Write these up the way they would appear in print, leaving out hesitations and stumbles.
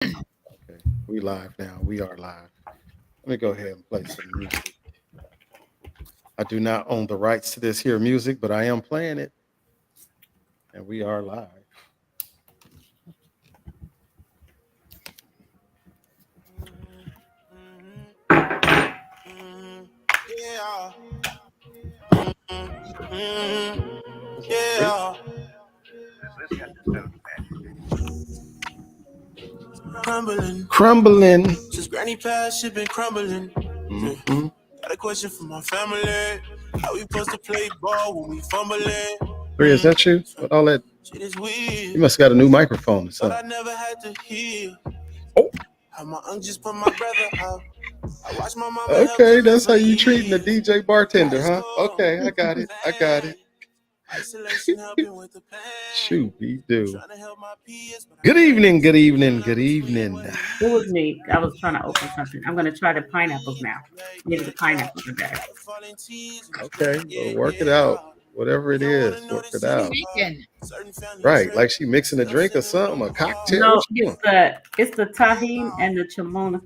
Okay, we live now. We are live. Let me go ahead and play some music. I do not own the rights to this here music, but I am playing it, and we are live. Yeah. Yeah. Crumbling. Crumbling. Since Granny passed, shit been crumbling. Yeah. Got a question for my family. How we supposed to play ball when we fumbling? Three, is that you? What all that? Shit is You weird. must have got a new microphone or Thought I something. never had to hear Oh, how my aunt just put my brother out. I watched my mama help okay. him live That's how for you treating the years. DJ High bartender, huh? school, Okay, I got it. I got pain. it. Isolation helping with the pain. Shoot, be do. Trying to help my peers, but I Good can't. evening. Good evening. Feeling I'm Good between evening. what it It was is. me. I was trying to open something. I'm gonna try the pineapples now. Maybe the pineapples are better. Falling tears and Okay, well, yeah, work it out. yeah. Whatever They it don't wanna is, know work the it What are out. you city part. making? Certain family Right, trip. like she mixing a Still drink or sending something, them a apart. cocktail. No, What you doing? it's the tahine and the chamona.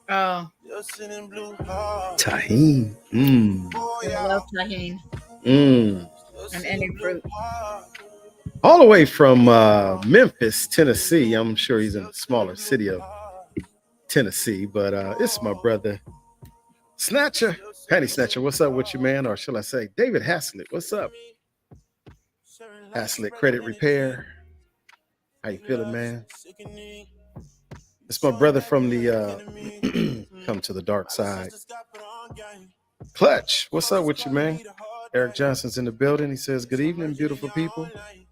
Oh, Still sending blue heart. Tahini. Oh I yeah. love tahine Mm. Still and sending any blue fruit. heart. All the way from Memphis, Tennessee. I'm sure he's in Still a sending smaller blue city of heart. Tennessee, but it's my brother Snatcher, Still Patty sending Snatcher. blue What's up with you, heart. man? Or shall I say, David Haslett? What's up? Sharing life Haslett spreading Credit energy. Repair. How you Fake feeling, love man? sickening. It's my Showing brother back from you ain't the enemy. Come to the Dark My little Side. sisters got put on game. Clutch, what's up Coaches with you, calling man? me the hard Eric day. Johnson's in the building. He says, good Yes, I'm evening, merging in beautiful your own people. lane.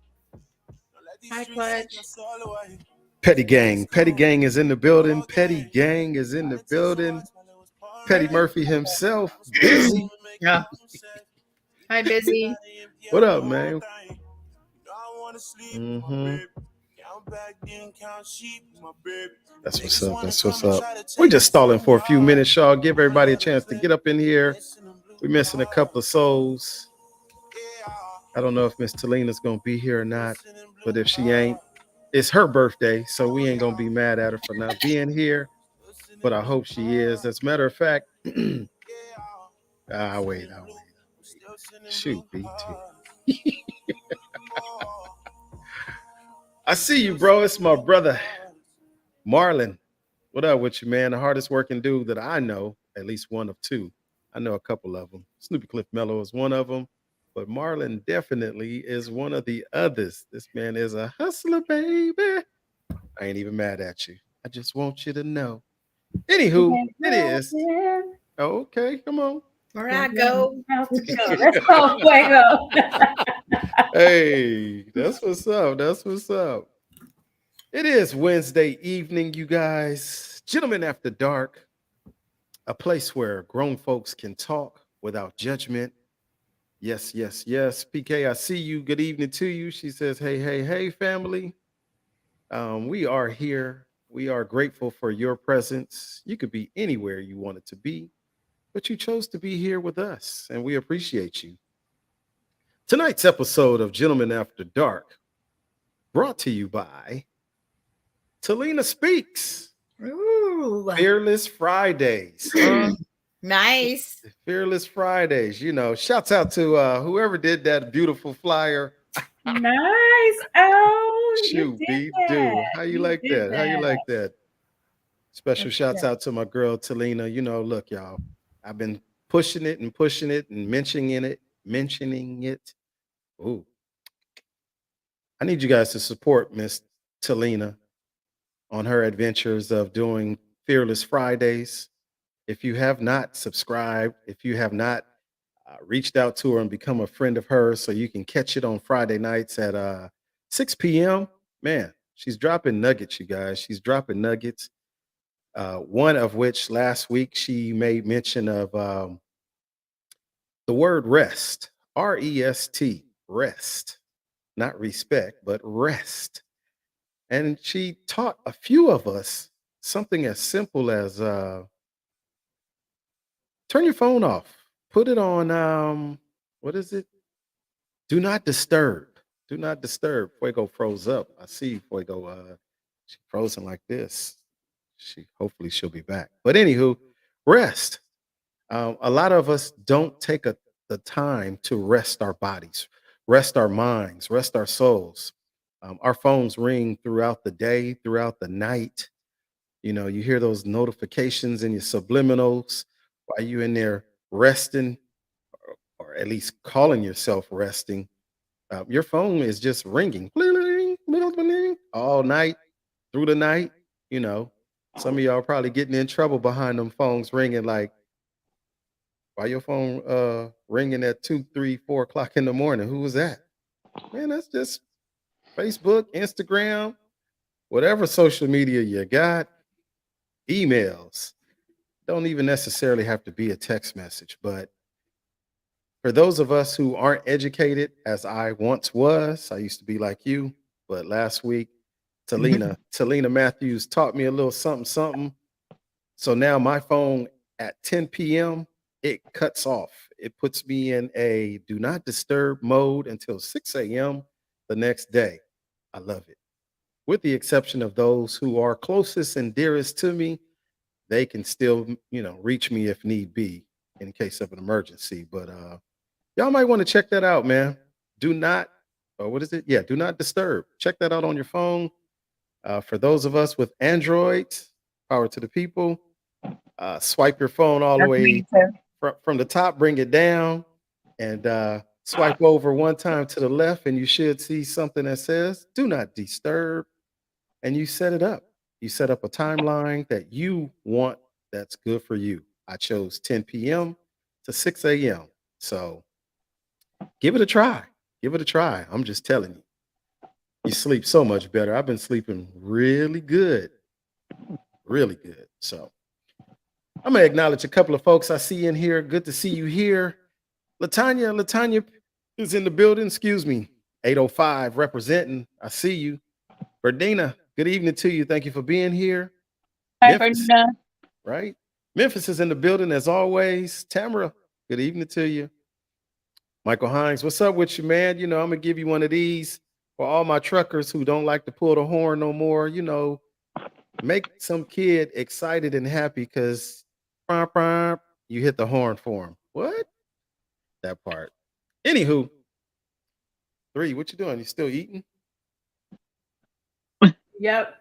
Don't let these Hi, streets take your Clutch. soul away. Petty Days Gang. Petty come, Gang is in the we building. go Petty again. Gang is in the Gotta take some building. hearts while it was pouring Petty rain. Murphy himself, I was going busy. home and make Yeah. home safe. Hi, Last Busy. night I empty What out the up, whole man? thing. You know I wanna sleep with my Mm-hmm. baby. Count back then, count sheep with my baby. That's what's Niggas up. wanna That's come what's and up. try to We're take just it stalling from for me a few hard. minutes, y'all. Give I'ma everybody a let 'em chance to slip. get up in here. Missing them blue We're missing a heart. couple of souls. Yeah, I don't know if Miss Talina's gonna be here or not, missing them but blue if she ain't, heart. it's her birthday, so Oh we ain't gonna yeah, be mad at her for not being here. missing But them I blue hope she is. heart. As a matter of fact, Yeah, I'll missing wait. them I'll blue. wait. I'm still sending Shoot, blue BT. heart. Oh, I see you, still bro. It's sending my blue brother, heart. Marlon. What up with you, man? The hardest working dude that I know, at least one of two. I know a couple of them. Snoopy Cliff Mello is one of them, but Marlon definitely is one of the others. This man is a hustler, baby. I ain't even mad at you. I just want you to know. Anywho, it is. Okay, come on. Where I go. Let's go, Fuego. Hey, that's what's up. That's what's up. It is Wednesday evening, you guys. Gentlemen After Dark, a place where grown folks can talk without judgment. Yes, yes, yes. PK, I see you. Good evening to you. She says, hey, hey, hey, family. We are here. We are grateful for your presence. You could be anywhere you wanted to be, but you chose to be here with us, and we appreciate you. Tonight's episode of Gentlemen After Dark brought to you by Talina Speaks, Ooh. Fearless Fridays. Huh? Nice. Fearless Fridays. You know, shouts out to whoever did that beautiful flyer. Nice. Oh, you Shoot, did be do. that. How you You like did that? How you that. like that? Special That's shouts good. out to my girl Talina. You know, look, y'all. I've been pushing it and mentioning it. Ooh, I need you guys to support Miss Talina on her adventures of doing Fearless Fridays. If you have not subscribed, if you have not reached out to her and become a friend of hers so you can catch it on Friday nights at 6 p.m., man, she's dropping nuggets, you guys. She's dropping nuggets. One of which last week she made mention of the word rest, rest, rest, not respect, but rest. And she taught a few of us something as simple as turn your phone off, put it on, what is it? Do not disturb. Do not disturb. Fuego froze up. I see Fuego. She frozen like this. Hopefully she'll be back. But anywho, rest. A lot of us don't take the time to rest our bodies, rest our minds, rest our souls. Our phones ring throughout the day, throughout the night. You hear those notifications in your subliminals while you in there resting, or at least calling yourself resting. Your phone is just ringing all night, through the night. You know, some of y'all probably getting in trouble behind them phones ringing. Like, why your phone ringing at 2, 3, 4 o'clock in the morning? Who was that? Man, that's just Facebook, Instagram, whatever social media you got, emails. Don't even necessarily have to be a text message. But for those of us who aren't educated, as I once was, I used to be like you. But last week, Talina Matthews taught me a little something, something. So now my phone at 10 p.m., it cuts off. It puts me in a do not disturb mode until 6 a.m. the next day. I love it. With the exception of those who are closest and dearest to me, they can still, reach me if need be in case of an emergency. But y'all might want to check that out, man. Do not, or what is it? Yeah, do not disturb. Check that out on your phone. For those of us with Androids, power to the people. Swipe your phone all the That's me way too. from the top, bring it down, and swipe over one time to the left, and you should see something that says "Do not disturb," and you set it up. You set up a timeline that you want that's good for you. I chose 10 p.m. to 6 a.m. So give it a try. Give it a try. I'm just telling you. You sleep so much better. I've been sleeping really good. Really good. So I'm gonna acknowledge a couple of folks I see in here. Good to see you here. Latanya is in the building. Excuse me. 805 representing. I see you. Berdina, good evening to you. Thank you for being here. Hi, Memphis, Ferdinand. right? Memphis is in the building as always. Tamara, good evening to you. Michael Hines, what's up with you, man? I'm gonna give you one of these for all my truckers who don't like to pull the horn no more. Make some kid excited and happy because you hit the horn for him. What? That part. Anywho, 3, what you doing? You still eating? Yep.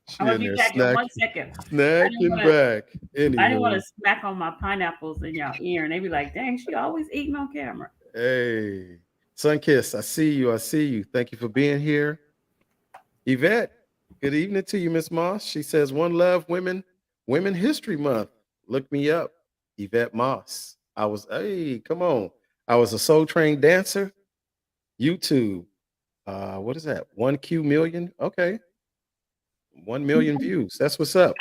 She I'm gonna in be there back in 1 second. snacking back. I didn't want Anywho, to smack on my pineapples in y'all ear, and they be like, "Dang, she always eating on camera." hey, Sunkiss, I see you. I see you. Thank you for being here. Yvette, good evening to you, Miss Moss. She says, "One love, Women History Month. Look me up, Yvette Moss. Hey, come on. I was a Soul Train dancer. YouTube. What is that? 1Q million? Okay. 1 million views. That's what's up.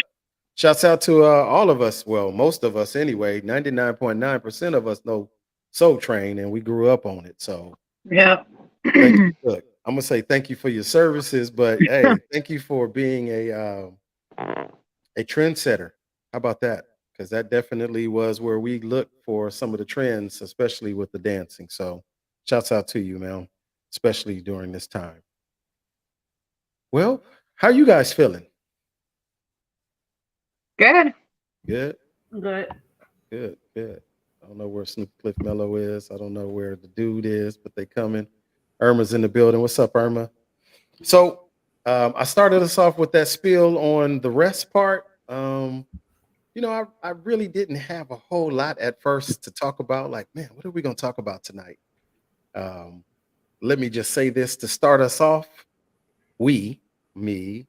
Shouts out to all of us. Well, most of us anyway. 99.9% of us know Soul Train, and we grew up on it. So Yeah. thank you. Look, I'm gonna say thank you for your services, but hey, thank you for being a trendsetter. How about that? Because that definitely was where we looked for some of the trends, especially with the dancing. So shouts out to you, man, especially during this time. Well, how you guys feeling? Good. Good, Good. good, good. I don't know where Snoop Cliff Mellow is. I don't know where the dude is, but they coming. Irma's in the building. What's up, Irma? So I started us off with that spiel on the rest part. I really didn't have a whole lot at first to talk about. Like, man, what are we going to talk about tonight? Um, Let me just say this to start us off. We, me,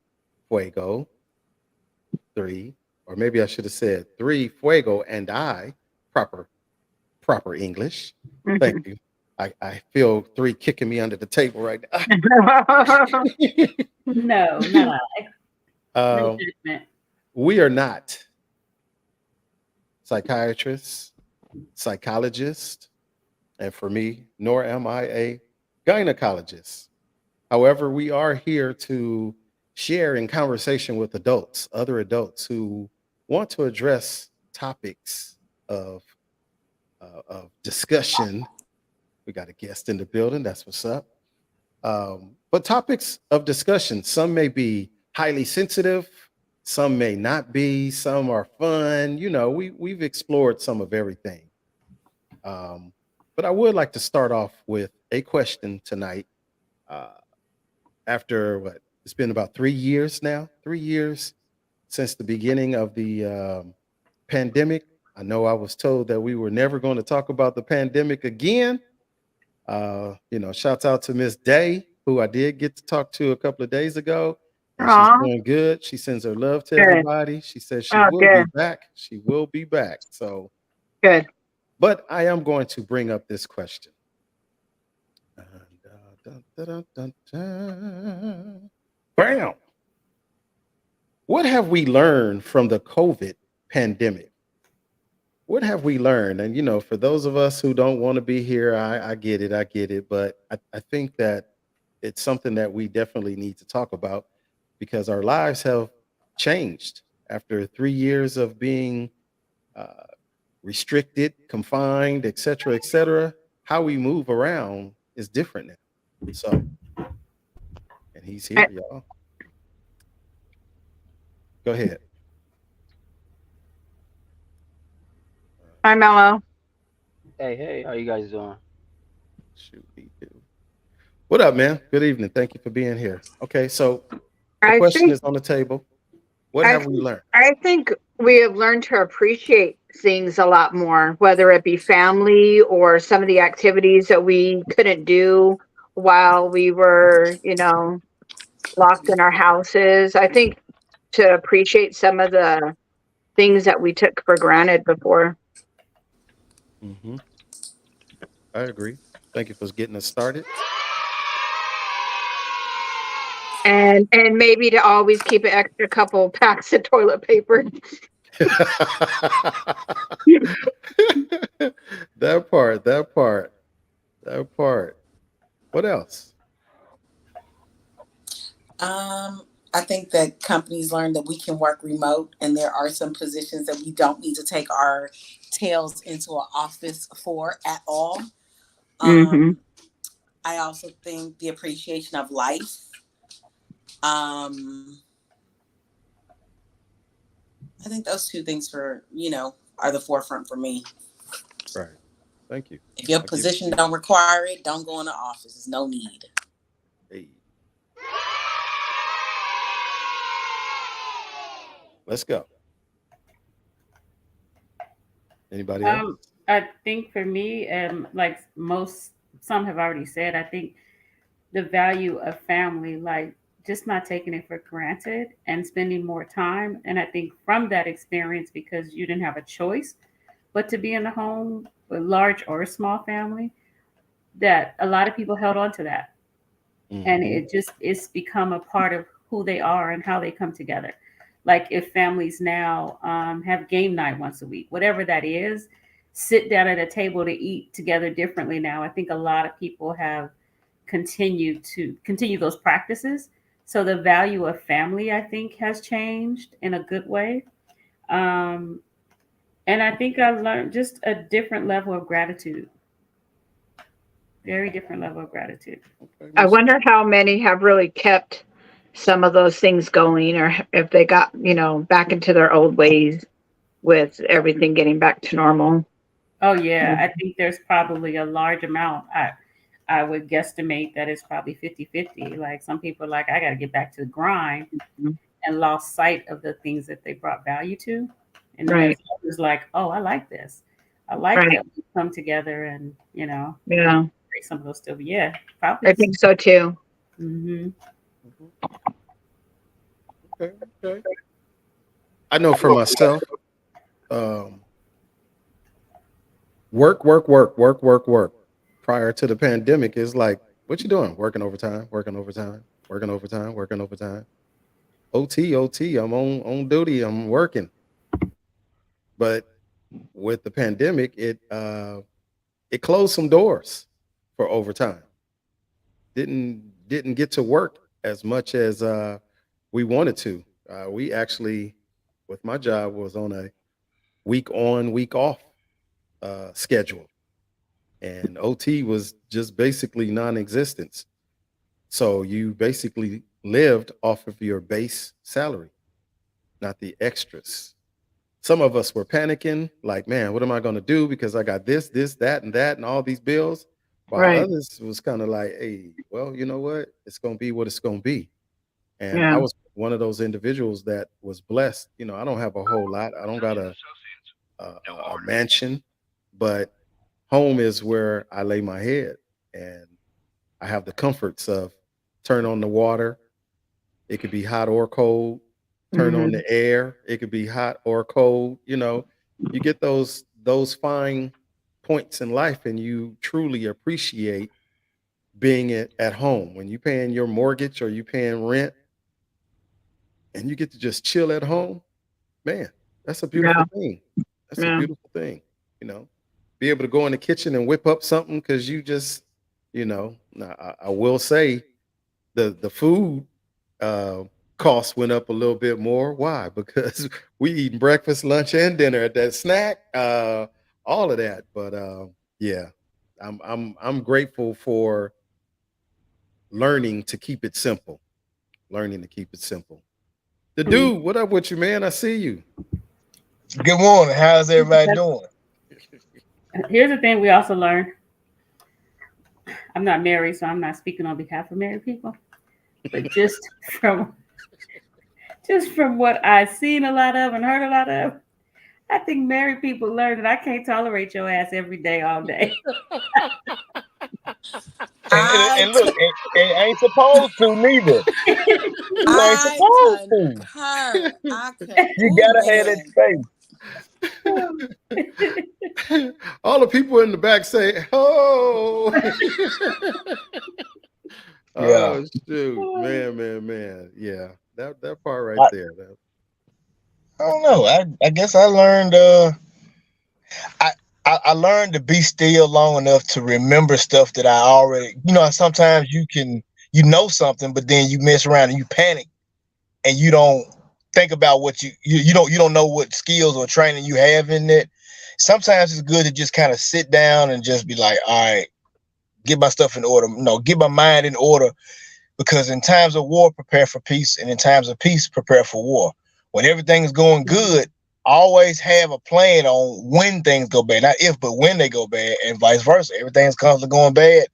Fuego, 3, or maybe I should have said 3, Fuego, and I, proper English. Thank you. I feel 3 kicking me under the table right now. No, not I. No Um, judgment. we are not psychiatrists, psychologists, and for me, nor am I a gynecologist. However, we are here to share in conversation with adults, other adults who want to address topics of of discussion. We got a guest in the building. That's what's up. But topics of discussion, some may be highly sensitive. Some may not be. Some are fun. We've explored some of everything. But I would like to start off with a question tonight. Uh, After what? It's been about 3 years now. 3 years since the beginning of the pandemic. I know I was told that we were never going to talk about the pandemic again. Shouts out to Miss Day, who I did get to talk to a couple of days ago, and she's Aw, doing good. She sends her love to good. everybody. She says she Oh, will be good, back. She will be back. So, good. but I am going to bring up this question. Dun, dun, dun, dun, dun. Bam. What have we learned from the COVID pandemic? What have we learned? And for those of us who don't want to be here, I get it, I get it. But I think that it's something that we definitely need to talk about because our lives have changed after 3 years of being uh, restricted, confined, etc., etc. How we move around is different now. So, and he's Hi, here, y'all. Go ahead. hi, Mello. Hey, how you guys doing? Shoot, me too. What up, man? Good evening. Thank you for being here. Okay, so the I question think is on the table. What I have we think learned? I think we have learned to appreciate things a lot more, whether it be family or some of the activities that we couldn't do while we were, locked in our houses. I think to appreciate some of the things that we took for granted before. Hmm. I agree. Thank you for getting us started. And maybe to always keep an extra couple packs of toilet paper. That part, that part, that part. What else? I think that companies learn that we can work remote, and there are some positions that we don't need to take our tails into an office for at all. Hmm. Um, I also think the appreciation of life. Um, I think those two things are the forefront for me. Right. Thank you. If your I'll give it position to you. don't require it, don't go in the office. There's no need. Hey, let's go. Anybody else? I think for me, like some have already said, I think the value of family, like just not taking it for granted and spending more time. And I think from that experience, because you didn't have a choice but to be in a home with large or a small family, that a lot of people held on to that. And Hmm. it's become a part of who they are and how they come together. Like if families now have game night once a week, whatever that is, sit down at a table to eat together differently now. I think a lot of people have continued to continue those practices. So the value of family, I think, has changed in a good way. Um, and I think I learned just a different level of gratitude, very different level of gratitude. Okay, I Miss. wonder how many have really kept some of those things going, or if they got, back into their old ways with everything getting back to normal. Oh yeah, I think there's probably a large amount. I would guesstimate that it's probably 50-50. Like some people are like, I got to get back to the grind Mhm. and lost sight of the things that they brought value to. And then there's Right, others like, oh, I like this. I like right. that we come together and, Yeah, create some of those still. But yeah, probably. I think so too. Hmm. Mhm. Okay, okay. I know for myself, um, work, work, work, work, work, work. Prior to the pandemic, is like, what you doing? Working overtime, working overtime, working overtime, working overtime. OT, OT. I'm on duty. I'm working. But with the pandemic, it closed some doors for overtime. Didn't get to work as much as we wanted to. We actually, with my job, was on a week on, week off schedule, and OT was just basically non-existence. So you basically lived off of your base salary, not the extras. Some of us were panicking, like, man, what am I going to do? Because I got this, that, and all these bills. While Right. others was kind of like, hey, well, you know what? It's going to be what it's going to be. And I Yeah. was one of those individuals that was blessed. I don't have a whole lot. I don't got a mansion, but home is where I lay my head. And I have the comforts of turn on the water. It could be hot or cold. Turn on Hmm. the air. It could be hot or cold. You get those fine points in life, and you truly appreciate being at home when you paying your mortgage or you paying rent, and you get to just chill at home. Man, that's a Yeah. beautiful thing. That's a Yeah. beautiful thing. You know, be able to go in the kitchen and whip up something because you just, now, I will say the food uh, costs went up a little bit more. Why? Because we eating breakfast, lunch, and dinner at that snack, all of that. But yeah, I'm grateful for learning to keep it simple. Learning to keep it simple. The Mm. dude, what up with you, man? I see you. Good morning. How's everybody doing? Here's the thing we also learned. I'm not married, so I'm not speaking on behalf of married people. But from just from what I've seen a lot of and heard a lot of, I think married people learn that I can't tolerate your ass every day, all day. And look, and ain't supposed to neither. You ain't I supposed to. concur. I could. You Oh gotta have that man. space. All the people in the back say, "Oh, Yeah. oh, shoot, man, yeah." That part right I, there. I don't know. I guess I learned I, I learned to be still long enough to remember stuff that I already sometimes you know something, but then you mess around and you panic and you don't think about what you don't know what skills or training you have in it. Sometimes it's good to just kind of sit down and just be like, all right, get my stuff in order, get my mind in order, because in times of war, prepare for peace, and in times of peace, prepare for war. When everything is going good, always have a plan on when things go bad, not if, but when they go bad, and vice versa. Everything's constantly going bad.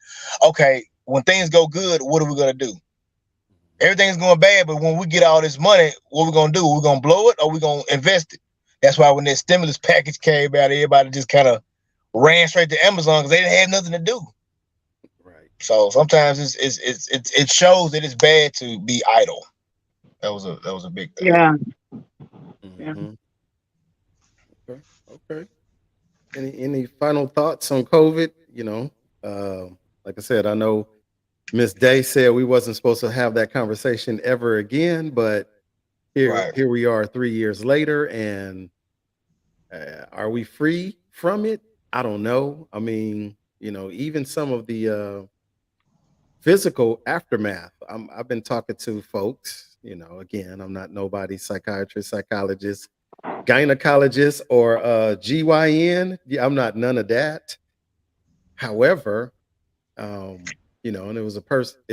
Okay, when things go good, what are we gonna do? Everything's going bad, but when we get all this money, what we gonna do? We're gonna blow it, or we gonna invest it? That's why when that stimulus package came out, everybody just kind of ran straight to Amazon because they didn't have nothing to do. Right. So sometimes it shows that it's bad to be idle. That was a big thing. Yeah. Yeah. Mhm. Okay. Okay. Any final thoughts on COVID? Like I said, I know Miss Day said we wasn't supposed to have that conversation ever again, but here Right. here we are 3 years later, and are we free from it? I don't know. I mean, even some of the physical aftermath. I've been talking to folks. Again, I'm not nobody's psychiatrist, psychologist, gynecologist, or GYN. Yeah, I'm not none of that. However, and it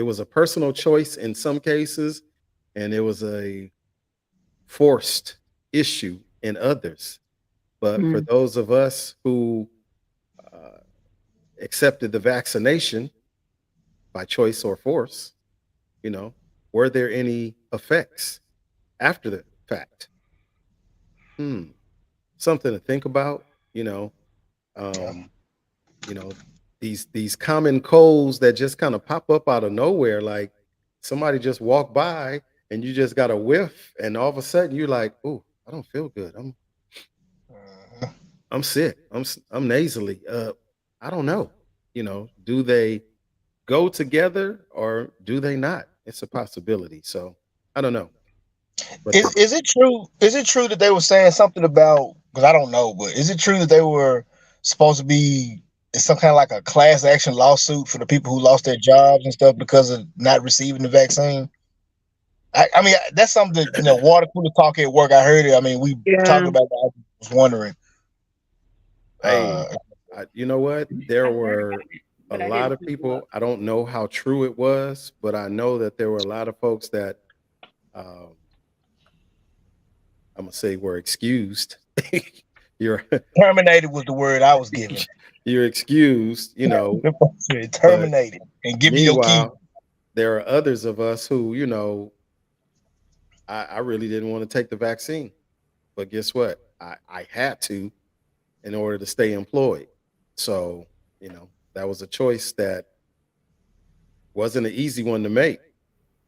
was a personal choice in some cases, and it was a forced issue in others. But for Mm. those of us who uh, accepted the vaccination by choice or force, you know, were there any effects after the fact? Hmm. Something to think about. Yeah. Um, you know, these common colds that just kind of pop up out of nowhere, like somebody just walked by and you just got a whiff, and all of a sudden you're like, "Oh, I don't feel good. Mhm. I'm sick. I'm nasally." I don't know. Do they go together or do they not? It's a possibility. So I don't know. But Is it true? Is it true that they were saying something about? Because I don't know, but is it true that they were supposed to be some kind of like a class action lawsuit for the people who lost their jobs and stuff because of not receiving the vaccine? I mean, that's something that water cooler talk at work. I heard it. I mean, we talked Yeah. about that. I was wondering. hey, Uh, you know what? There I've heard were about it. a But I lot didn't of keep them up. people, I don't know how true it was, but I know that there were a lot of folks that um, I'm gonna say were excused. you're Terminated was the word I was given. you're excused, but Terminated and give you your key. meanwhile, there are others of us who, I really didn't want to take the vaccine. But guess what? I had to in order to stay employed. So, that was a choice that wasn't an easy one to make.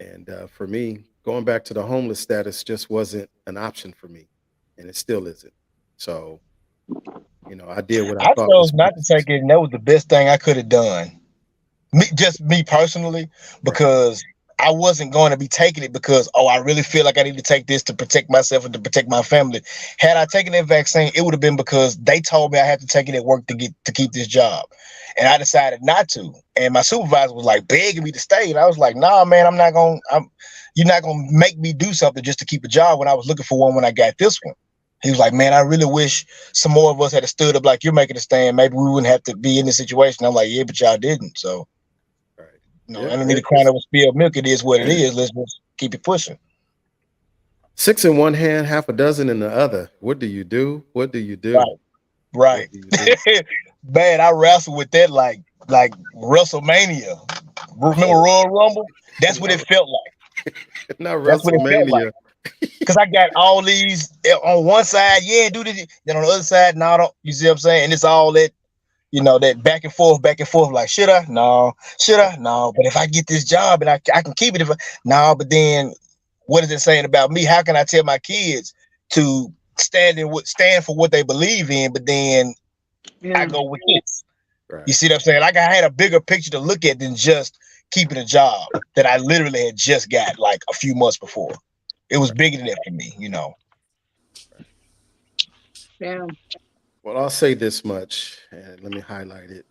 And for me, going back to the homeless status just wasn't an option for me. And it still isn't. So, I did what I I thought was chose not to best. take it, and that was the best thing I could have done. Me personally, Right. because I wasn't going to be taking it because I really feel like I need to take this to protect myself and to protect my family. Had I taken that vaccine, it would have been because they told me I had to take it at work to keep this job, and I decided not to. And my supervisor was like begging me to stay, and I was like, "Nah, man, I'm not gonna. You're not gonna make me do something just to keep a job when I was looking for one when I got this one." He was like, "Man, I really wish some more of us had stood up like you're making a stand. Maybe we wouldn't have to be in this situation." I'm like, "Yeah, but y'all didn't." So. Right. No, Yeah. I don't need to cry over spilled milk. It is what it is. Let's just keep it pushing. Six in one hand, half a dozen in the other. What do you do? What do you do? Right, right. What do you do? Man, I wrestled with that like WrestleMania. Remember Oh, Royal Rumble? That's what it no, felt like. not That's what it felt like. WrestleMania. Cause I got all these on one side, yeah, do this. Then on the other side, no, don't. You see what I'm saying? And it's all that, that back and forth. Like, should I? No. Should I? No. But if I get this job and I can keep it, no. But then, what is it saying about me? How can I tell my kids to stand for what they believe in? But then I go with this. Right. You see what I'm saying? Like I had a bigger picture to look at than just keeping a job that I literally had just got like a few months before. It was bigger than that for me, Yeah. Well, I'll say this much, and let me highlight it.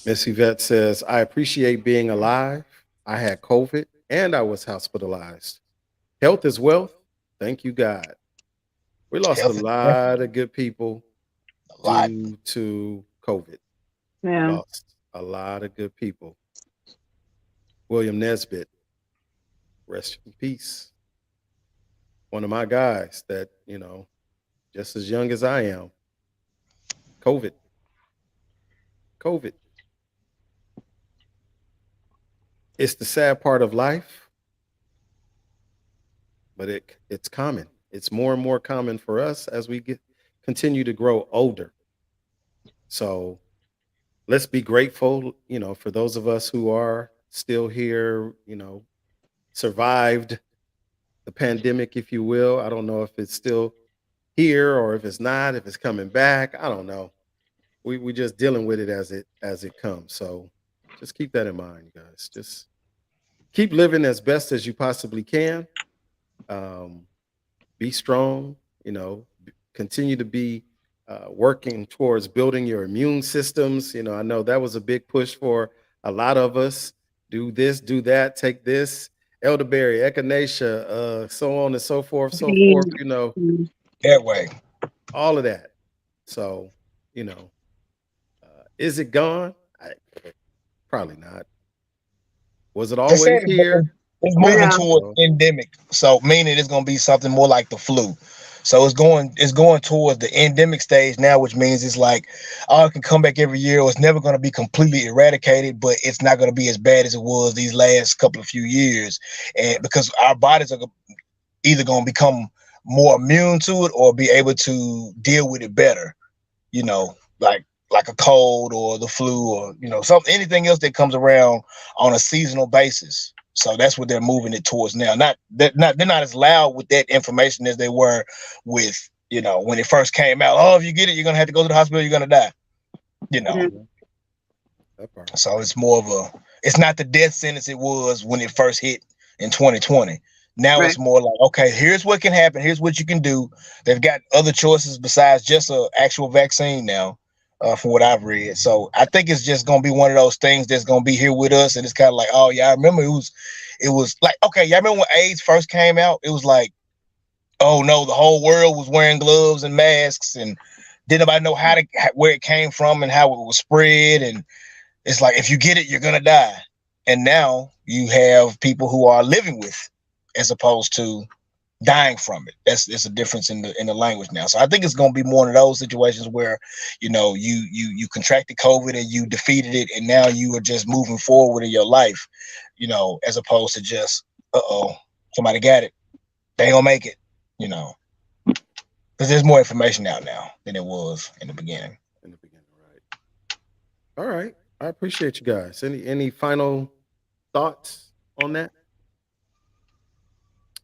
Miss Yvette says, I appreciate being alive. I had COVID and I was hospitalized. Health is wealth. Thank you, God. We lost a Health is wealth. lot of good people A lot. due to COVID. We Yeah. lost a lot of good people. William Nesbitt, rest in peace. One of my guys that, just as young as I am, COVID. COVID. It's the sad part of life, but it's common. It's more and more common for us as we continue to grow older. So let's be grateful, for those of us who are still here, survived the pandemic, if you will. I don't know if it's still here or if it's not, if it's coming back. I don't know. We just dealing with it as it comes. So just keep that in mind, guys. Just keep living as best as you possibly can. Um, be strong. Continue to be working towards building your immune systems. I know that was a big push for a lot of us. Do this, do that, take this, elderberry, echinacea, so on and so forth, so forth. That way. All of that. So, is it gone? Probably not. Was it They said always here? it's moving Yeah. towards endemic, so meaning it's gonna be something more like the flu. So it's going towards the endemic stage now, which means it's like, it can come back every year, or it's never gonna be completely eradicated, but it's not gonna be as bad as it was these last couple of few years, and because our bodies are either gonna become more immune to it or be able to deal with it better, like a cold or the flu or anything else that comes around on a seasonal basis. So that's what they're moving it towards now. They're not as loud with that information as they were with when it first came out. Oh, if you get it, you're gonna have to go to the hospital. You're gonna die. That part. So it's more of it's not the death sentence it was when it first hit in 2020. Now Right. it's more like, okay, here's what can happen. Here's what you can do. They've got other choices besides just an actual vaccine now, from what I've read. So I think it's just gonna be one of those things that's gonna be here with us, and it's kind of like, oh yeah, I remember it was like, okay, y'all remember when AIDS first came out? It was like, oh no, the whole world was wearing gloves and masks, and Didn't nobody know where it came from and how it was spread. And it's like, if you get it, you're gonna die. And now you have people who are living with, as opposed to dying from it. It's a difference in the language now. So I think it's going to be more of those situations where, you know, you contracted COVID and you defeated it, and now you are just moving forward in your life, you know, as opposed to just somebody got it, they ain't gonna make it, you know, because there's more information out now than it was in the beginning. Right. All right. I appreciate you guys. Any final thoughts on that?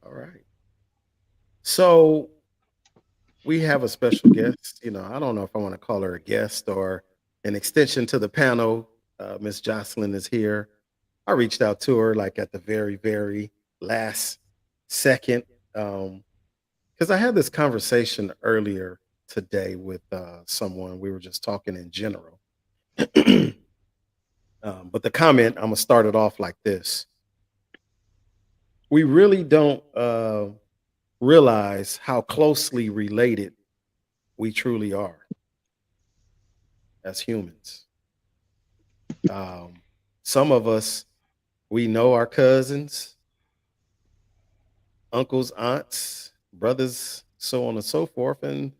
All right. So we have a special guest. You know, I don't know if I want to call her a guest or an extension to the panel. Miss Jocelyn is here. I reached out to her like at the very, very last second, because I had this conversation earlier today with someone. We were just talking in general. But the comment, I'm going to start it off like this. We really don't realize how closely related we truly are as humans. Some of us, we know our cousins, uncles, aunts, brothers, so on and so forth. And,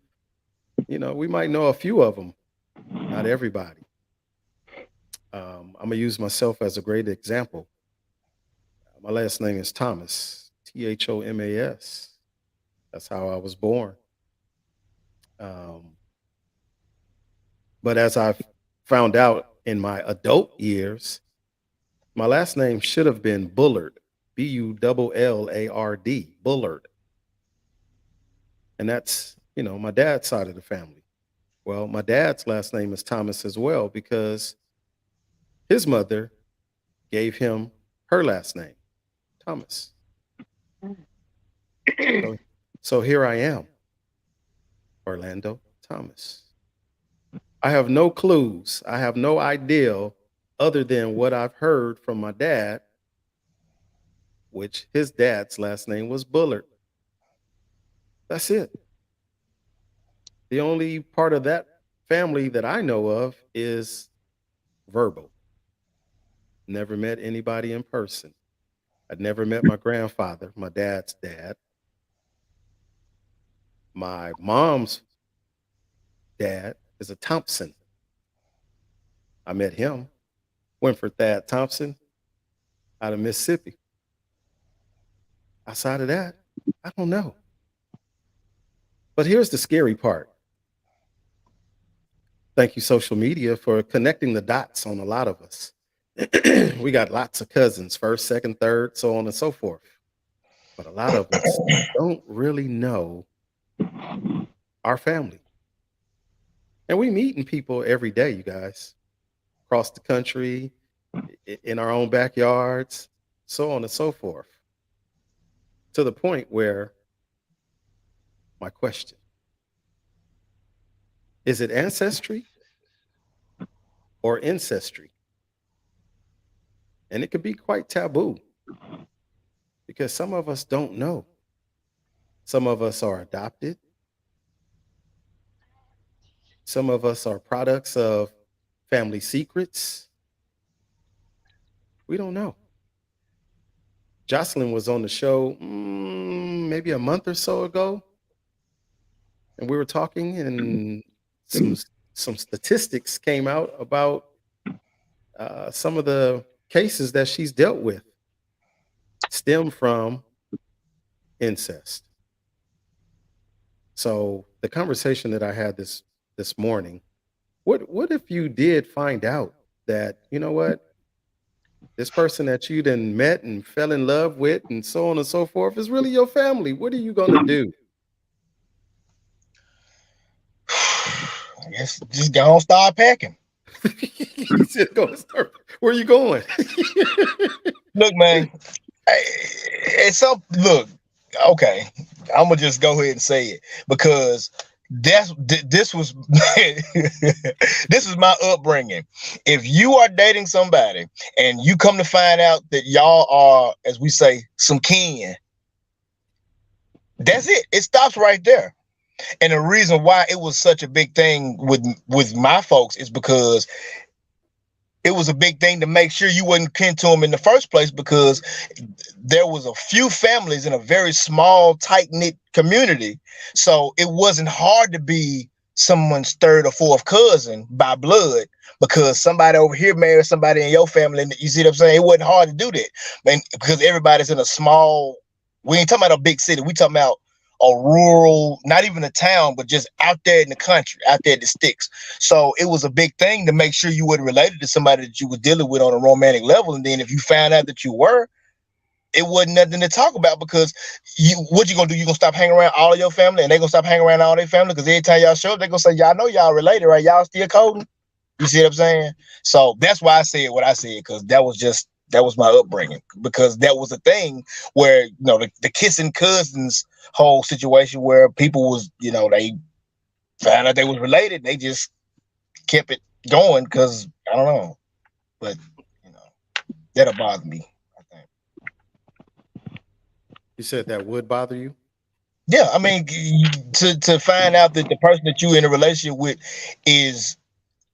you know, we might know a few of them, not everybody. I'm going to use myself as a great example. My last name is Thomas, Thomas. That's how I was born. But as I've found out in my adult years, my last name should have been Bullard, Bullard, Bullard. And that's, you know, my dad's side of the family. Well, my dad's last name is Thomas as well, because his mother gave him her last name, Thomas. So here I am, Orlando Thomas. I have no clues. I have no idea other than what I've heard from my dad, which his dad's last name was Bullard. That's it. The only part of that family that I know of is verbal. Never met anybody in person. I'd never met my grandfather, my dad's dad. My mom's dad is a Thompson. I met him, Winford Thad Thompson, out of Mississippi. Outside of that, I don't know. But here's the scary part. Thank you, social media, for connecting the dots on a lot of us. We got lots of cousins, first, second, third, so on and so forth. But a lot of us don't really know our family. And we meeting people every day, you guys, across the country, in our own backyards, so on and so forth. To the point where my question, is it ancestry or ancestry? And it could be quite taboo because some of us don't know. Some of us are adopted. Some of us are products of family secrets. We don't know. Jocelyn was on the show maybe a month or so ago, and we were talking, and some statistics came out about some of the cases that she's dealt with stem from incest. So the conversation that I had this morning, what if you did find out that, you know what, this person that you then met and fell in love with and so on and so forth is really your family? What are you gonna do? I guess just go and start packing. He said, "Go start." Where are you going? Look, man, it's up. Look, okay, I'm gonna just go ahead and say it because this was this is my upbringing. If you are dating somebody and you come to find out that y'all are, as we say, some kin, that's it. It stops right there. And the reason why it was such a big thing with my folks is because it was a big thing to make sure you wasn't kin to them in the first place, because there was a few families in a very small, tight-knit community. So it wasn't hard to be someone's third or fourth cousin by blood, because somebody over here married somebody in your family. And you see what I'm saying? It wasn't hard to do that. And because everybody's in a small, we ain't talking about a big city. We talking about a rural, not even a town, but just out there in the country, out there in the sticks. So it was a big thing to make sure you weren't related to somebody that you were dealing with on a romantic level. And then if you found out that you were, it wasn't nothing to talk about, because what you gonna do? You gonna stop hanging around all of your family, and they gonna stop hanging around all their family? Because every time y'all show up, they gonna say, y'all know y'all related, right? Y'all still coding. You see what I'm saying? So that's why I said what I said, because that was my upbringing, because that was a thing where, the kissing cousins whole situation, where people was, they found out they was related, they just kept it going, because I don't know, but that'll bother me, I think. You said that would bother you? Yeah, I mean, to find out that the person that you in a relationship with is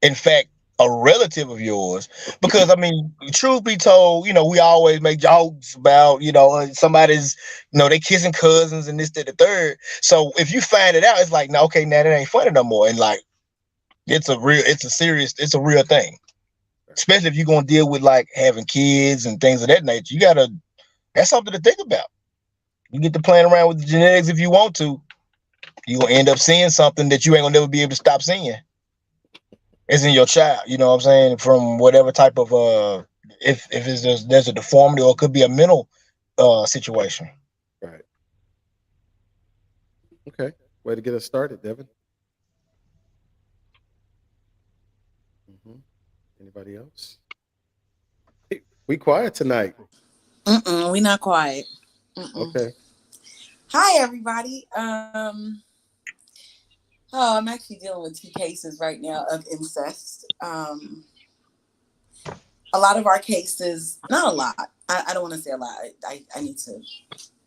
in fact a relative of yours. Because I mean, truth be told, we always make jokes about, somebody's, they kissing cousins and this, that, the third. So if you find it out, it's like, no, okay, now that ain't funny no more. And like, it's a real thing. Especially if you're gonna deal with like having kids and things of that nature. That's something to think about. You get to playing around with the genetics if you want to. You're gonna end up seeing something that you ain't gonna never be able to stop seeing. It's in your child, you know what I'm saying? From whatever type of if there's a deformity, or it could be a mental situation. Right. Okay. Way to get us started, Devin. Anybody else? Hey, we quiet tonight. We not quiet. Okay. Hi, everybody. I'm actually dealing with 2 cases right now of incest. A lot of our cases, not a lot. I don't want to say a lot. I need to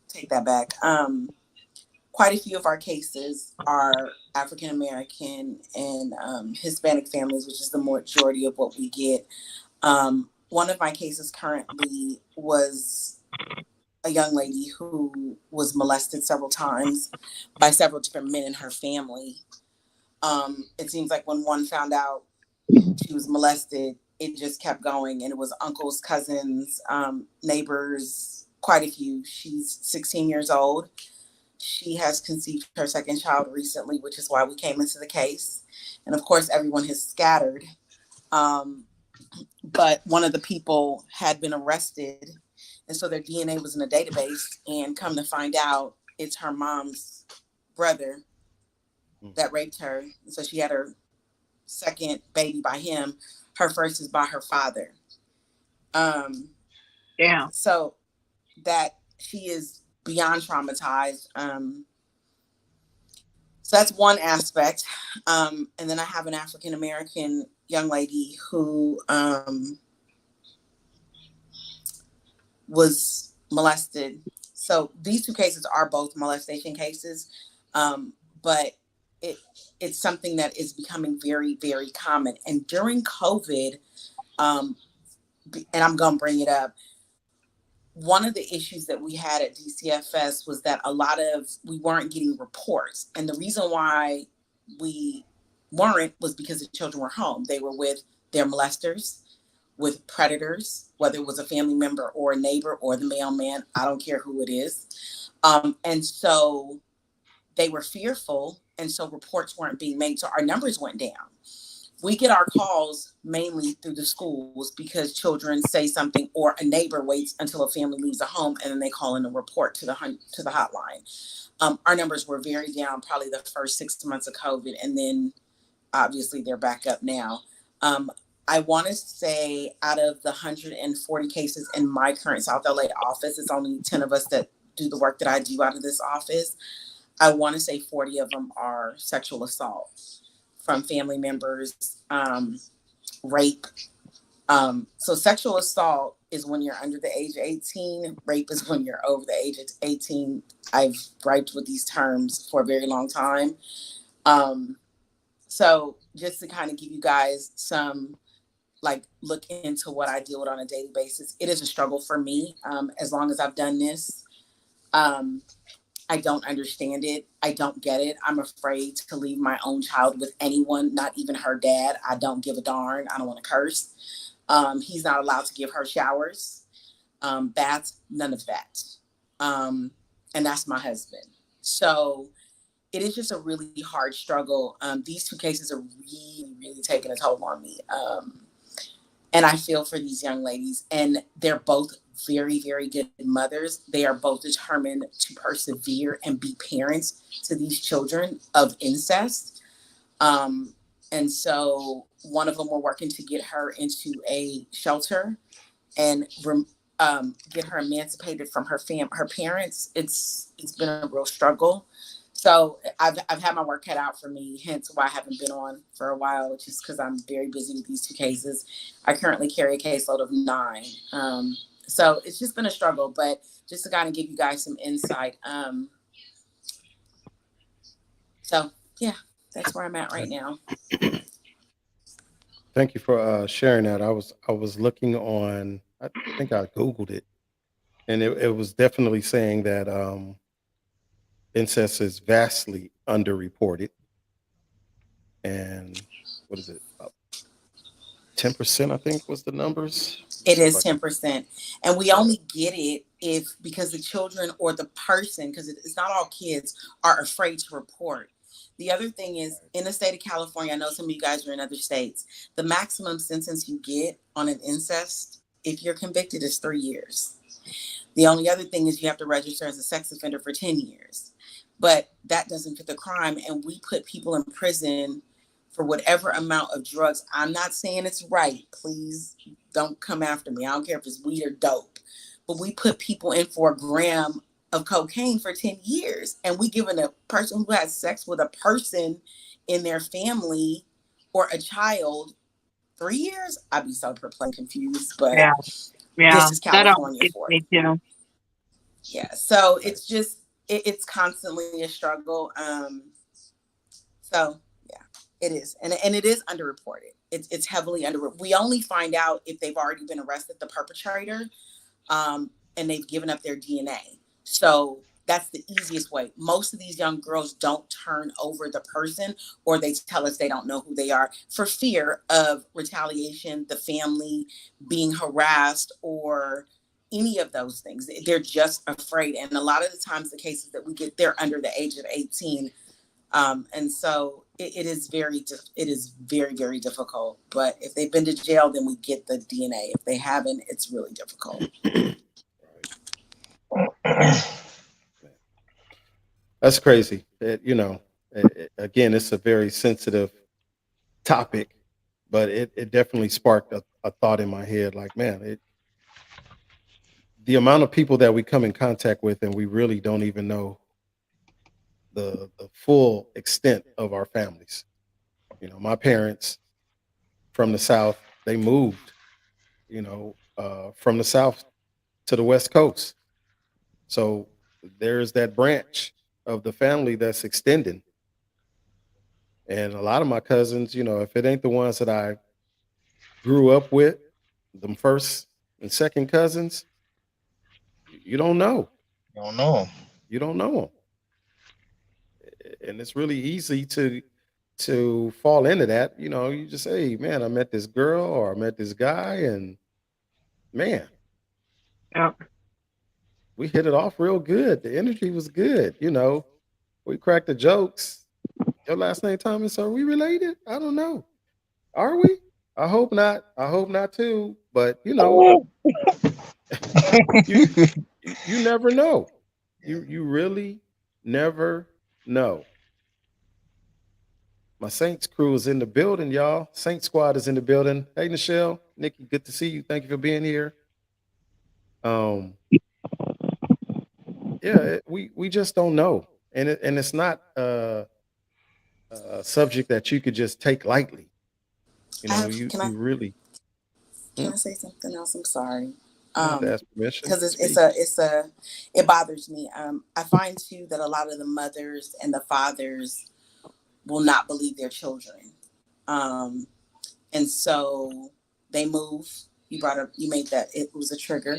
take that back. Quite a few of our cases are African American and Hispanic families, which is the majority of what we get. One of my cases currently was a young lady who was molested several times by several different men in her family. It seems like when one found out she was molested, it just kept going, and it was uncles, cousins, neighbors, quite a few. She's 16 years old. She has conceived her second child recently, which is why we came into the case. And of course, everyone has scattered. But one of the people had been arrested, and so their DNA was in a database, and come to find out, it's her mom's brother that raped her. And so she had her second baby by him. Her first is by her father. Yeah. So that she is beyond traumatized. So that's one aspect. And then I have an African American young lady who was molested. So these 2 cases are both molestation cases, but it's something that is becoming very, very common. And during COVID, and I'm going to bring it up, one of the issues that we had at DCFS was that we weren't getting reports. And the reason why we weren't was because the children were home. They were with their molesters, with predators, whether it was a family member or a neighbor or the mailman. I don't care who it is. And so they were fearful. And so reports weren't being made. So our numbers went down. We get our calls mainly through the schools because children say something, or a neighbor waits until a family leaves a home and then they call in a report to the hotline. Our numbers were very down probably the first 6 months of COVID, and then obviously they're back up now. I want to say out of the 140 cases in my current South LA office, it's only 10 of us that do the work that I do out of this office. I want to say 40 of them are sexual assault from family members, rape. So sexual assault is when you're under the age of 18. Rape is when you're over the age of 18. I've griped with these terms for a very long time. So just to kind of give you guys some like look into what I deal with on a daily basis, it is a struggle for me. As long as I've done this, I don't understand it. I don't get it. I'm afraid to leave my own child with anyone, not even her dad. I don't give a darn. I don't want to curse. He's not allowed to give her showers, baths, none of that. And that's my husband. So it is just a really hard struggle. These two cases are really, really taking a toll on me. And I feel for these young ladies, and they're both very, very good mothers. They are both determined to persevere and be parents to these children of incest. And so one of them, we're working to get her into a shelter and get her emancipated from her parents. It's been a real struggle. So I've had my work cut out for me, hence why I haven't been on for a while, just because I'm very busy with these two cases. I currently carry a caseload of 9. So it's just been a struggle, but just to kind of give you guys some insight. So yeah, that's where I'm at right now. Thank you for sharing that. I was looking on. I think I Googled it, and it was definitely saying that incest is vastly underreported, and what is it? 10%, I think, was the numbers. It is 10%. And we only get it because the children or the person, because it's not all kids, are afraid to report. The other thing is, in the state of California, I know some of you guys are in other states, the maximum sentence you get on an incest, if you're convicted, is 3 years. The only other thing is you have to register as a sex offender for 10 years. But that doesn't fit the crime. And we put people in prison for whatever amount of drugs. I'm not saying it's right. Please don't come after me. I don't care if it's weed or dope. But we put people in for a gram of cocaine for 10 years. And we giving a person who has sex with a person in their family or a child 3 years. I'd be so perplexed, confused. But this is California for it. Yeah. So it's just, it's constantly a struggle. So yeah, it is. And it is underreported. It's heavily underreported. We only find out if they've already been arrested, the perpetrator, and they've given up their DNA. So that's the easiest way. Most of these young girls don't turn over the person, or they tell us they don't know who they are for fear of retaliation, the family being harassed, or any of those things. They're just afraid. And a lot of the times the cases that we get, they're under the age of 18. And so it is very, very difficult. But if they've been to jail, then we get the DNA. If they haven't, it's really difficult. That's crazy. Again, it's a very sensitive topic, but it definitely sparked a thought in my head. Like, man, the amount of people that we come in contact with, and we really don't even know the full extent of our families. My parents from the South, they moved, from the South to the West Coast. So there's that branch of the family that's extending. And a lot of my cousins, if it ain't the ones that I grew up with, them first and second cousins, you don't know. Don't know. You don't know them. And it's really easy to fall into that. You just say, hey, man, I met this girl or I met this guy, and man, we hit it off real good. The energy was good. We cracked the jokes. Your last name Thomas, are we related? I don't know. Are we? I hope not. I hope not too. But you you never know. You really never know. My Saints crew is in the building, y'all. Saint Squad is in the building. Hey, Nichelle, Nikki, good to see you. Thank you for being here. Yeah, we just don't know, and it's not a subject that you could just take lightly. You really. Can I say something else? I'm sorry. You don't have to ask permission. Because Speak. it bothers me. I find too that a lot of the mothers and the fathers will not believe their children. And so they move. You made that, it was a trigger.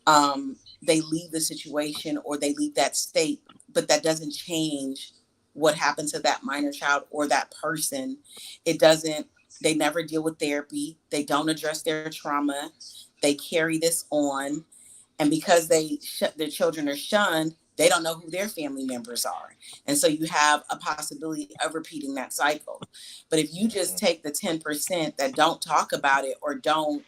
They leave the situation or they leave that state, but that doesn't change what happened to that minor child or that person. They never deal with therapy. They don't address their trauma. They carry this on. And because their children are shunned, they don't know who their family members are. And so you have a possibility of repeating that cycle. But if you just take the 10% that don't talk about it or don't,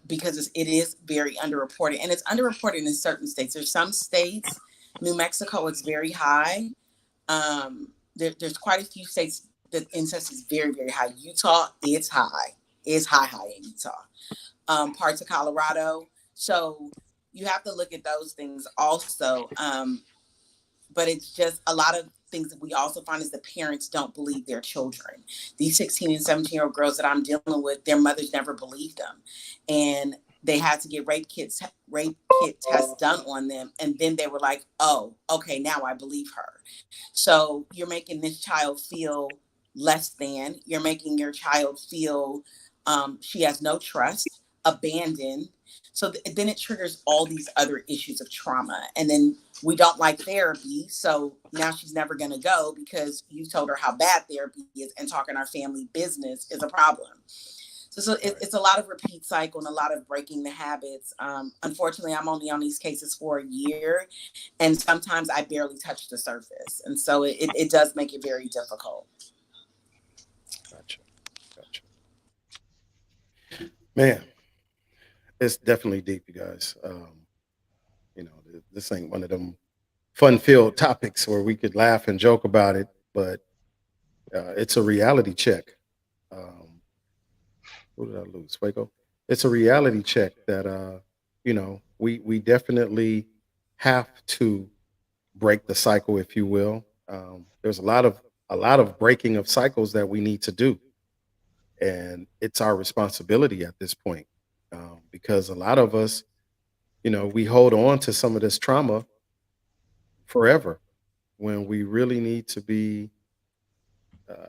because it is very underreported, and it's underreported in certain states. There's some states, New Mexico, it's very high. There's quite a few states that incest is very, very high. Utah, it's high. It's high in Utah. Parts of Colorado. So you have to look at those things also. But it's just a lot of things that we also find is the parents don't believe their children. These 16 and 17-year-old girls that I'm dealing with, their mothers never believed them. And they had to get rape kit tests done on them. And then they were like, oh, okay, now I believe her. So you're making this child feel less than. You're making your child feel she has no trust, abandoned. So then it triggers all these other issues of trauma. And then we don't like therapy. So now she's never going to go because you told her how bad therapy is, and talking our family business is a problem. So it's a lot of repeat cycle and a lot of breaking the habits. Unfortunately, I'm only on these cases for a year, and sometimes I barely touch the surface. And so it does make it very difficult. Gotcha. Man, it's definitely deep, you guys. This ain't one of them fun-filled topics where we could laugh and joke about it, but it's a reality check. Who did I lose? Waco? It's a reality check that we definitely have to break the cycle, if you will. There's a lot of breaking of cycles that we need to do, and it's our responsibility at this point, because a lot of us, we hold on to some of this trauma forever when we really need to be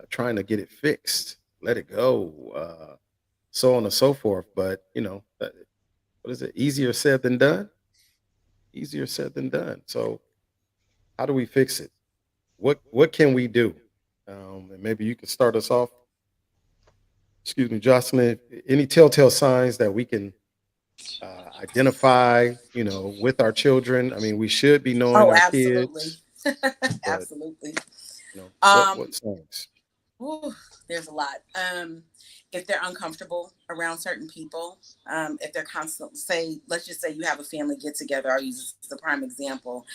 trying to get it fixed, let it go, so on and so forth. But what is it? Easier said than done. Easier said than done. So how do we fix it? What can we do? And maybe you could start us off. Excuse me, Jocelyn. Any telltale signs that we can identify, with our children? I mean, we should be knowing Oh, our absolutely. kids, but Absolutely. what signs? Ooh, there's a lot. If they're uncomfortable around certain people, if they're constantly, let's just say you have a family get together, I'll use this as a prime example.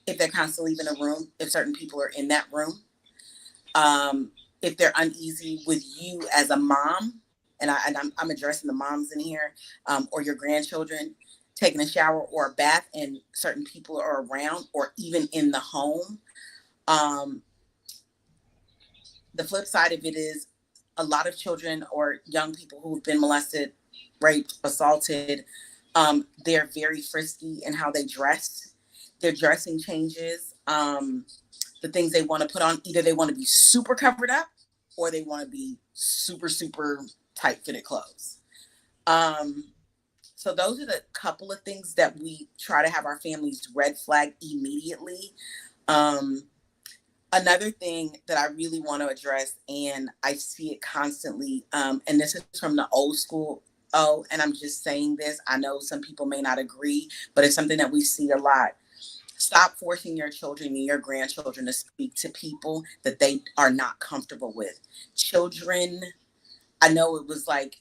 If they're constantly leaving a room, if certain people are in that room, if they're uneasy with you as a mom, and I'm addressing the moms in here, or your grandchildren, taking a shower or a bath and certain people are around, or even in the home. The flip side of it is a lot of children or young people who've been molested, raped, assaulted, they're very frisky in how they dress. Their dressing changes. The things they want to put on, either they want to be super covered up or they want to be super, super tight fitted clothes. So those are the couple of things that we try to have our families red flag immediately. Another thing that I really want to address, and I see it constantly, and this is from the old school. Oh, and I'm just saying this. I know some people may not agree, but it's something that we see a lot. Stop forcing your children and your grandchildren to speak to people that they are not comfortable with. Children, I know it was like,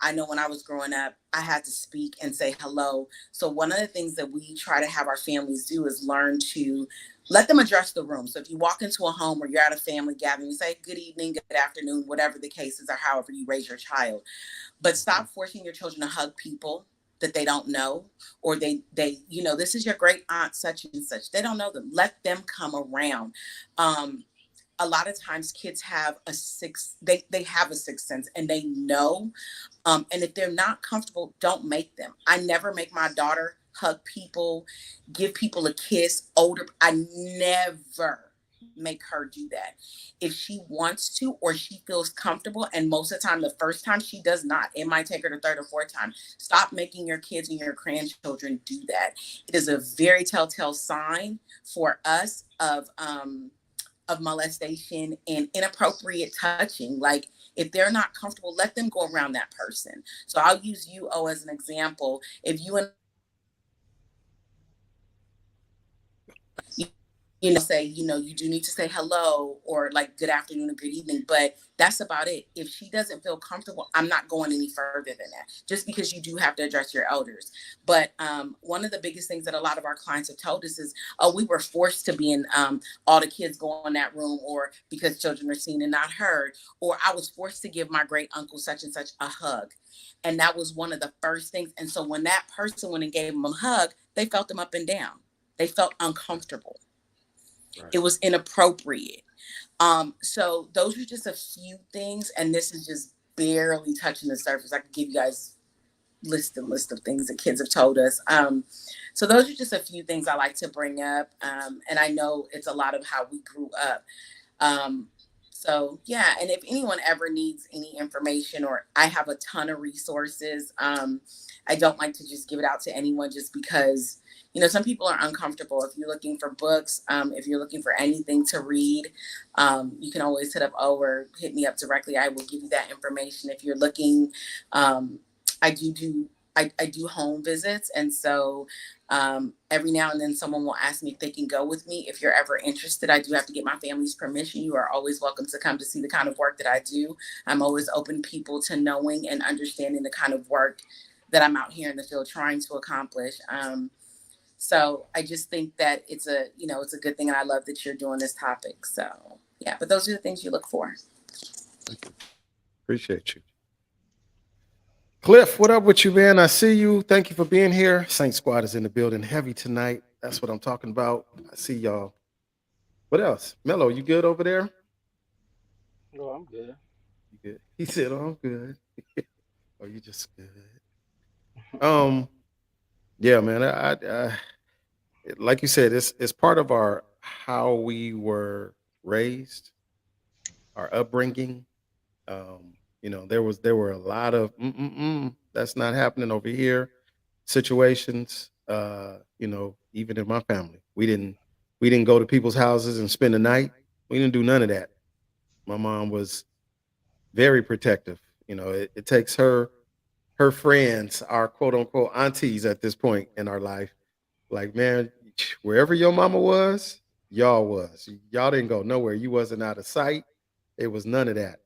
I know when I was growing up, I had to speak and say hello. So one of the things that we try to have our families do is learn to let them address the room. So if you walk into a home or you're at a family gathering, you say good evening, good afternoon, whatever the case is, or however you raise your child. But stop forcing your children to hug people that they don't know, or they this is your great aunt such and such. They don't know them. Let them come around. a lot of times kids have they have a sixth sense and they know. And if they're not comfortable, don't make them. I never make my daughter hug people, give people a kiss. I never make her do that. If she wants to or she feels comfortable, and most of the time, the first time she does not, it might take her the third or fourth time. Stop making your kids and your grandchildren do that. It is a very telltale sign for us of molestation and inappropriate touching. Like, if they're not comfortable, let them go around that person. So I'll use you, as an example. If you and say, you do need to say hello or like good afternoon or good evening, but that's about it. If she doesn't feel comfortable, I'm not going any further than that, just because you do have to address your elders. But one of the biggest things that a lot of our clients have told us is, we were forced to be in, all the kids go in that room, or because children are seen and not heard, or I was forced to give my great uncle such and such a hug. And that was one of the first things. And so when that person went and gave them a hug, they felt them up and down. They felt uncomfortable. Right. It was inappropriate. So those are just a few things, and this is just barely touching the surface. I could give you guys list of things that kids have told us. So those are just a few things I like to bring up. And I know it's a lot of how we grew up. So yeah, and if anyone ever needs any information, or I have a ton of resources, I don't like to just give it out to anyone just because, some people are uncomfortable. If you're looking for books, if you're looking for anything to read, you can always hit up or hit me up directly. I will give you that information. If you're looking, I do home visits. And so every now and then someone will ask me if they can go with me. If you're ever interested, I do have to get my family's permission. You are always welcome to come to see the kind of work that I do. I'm always open people to knowing and understanding the kind of work that I'm out here in the field trying to accomplish. So I just think that it's a good thing. And I love that you're doing this topic. So yeah, but those are the things you look for. Appreciate you. Cliff, what up with you, man? I see you. Thank you for being here. Saint Squad is in the building heavy tonight. That's what I'm talking about. I see y'all. What else? Mello, you good over there? Oh, I'm good. You good? He said, "Oh, I'm good." Oh, you just good. Yeah, man. I like you said, it's part of our how we were raised, our upbringing. There were a lot of that's not happening over here situations. Even in my family, we didn't go to people's houses and spend the night. We didn't do none of that. My mom was very protective. It takes her friends, our quote unquote aunties at this point in our life. Like, man, wherever your mama was, y'all was. Y'all didn't go nowhere. You wasn't out of sight. It was none of that.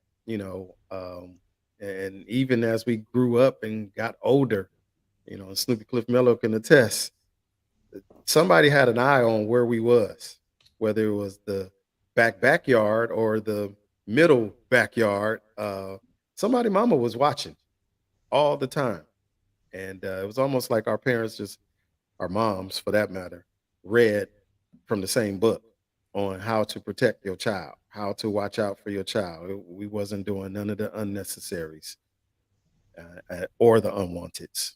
And even as we grew up and got older, Snoopy Cliff Mello can attest, somebody had an eye on where we was, whether it was the backyard or the middle backyard. Somebody mama was watching all the time. And it was almost like our parents, our moms for that matter, read from the same book on how to protect your child, how to watch out for your child. We wasn't doing none of the unnecessaries or the unwanteds.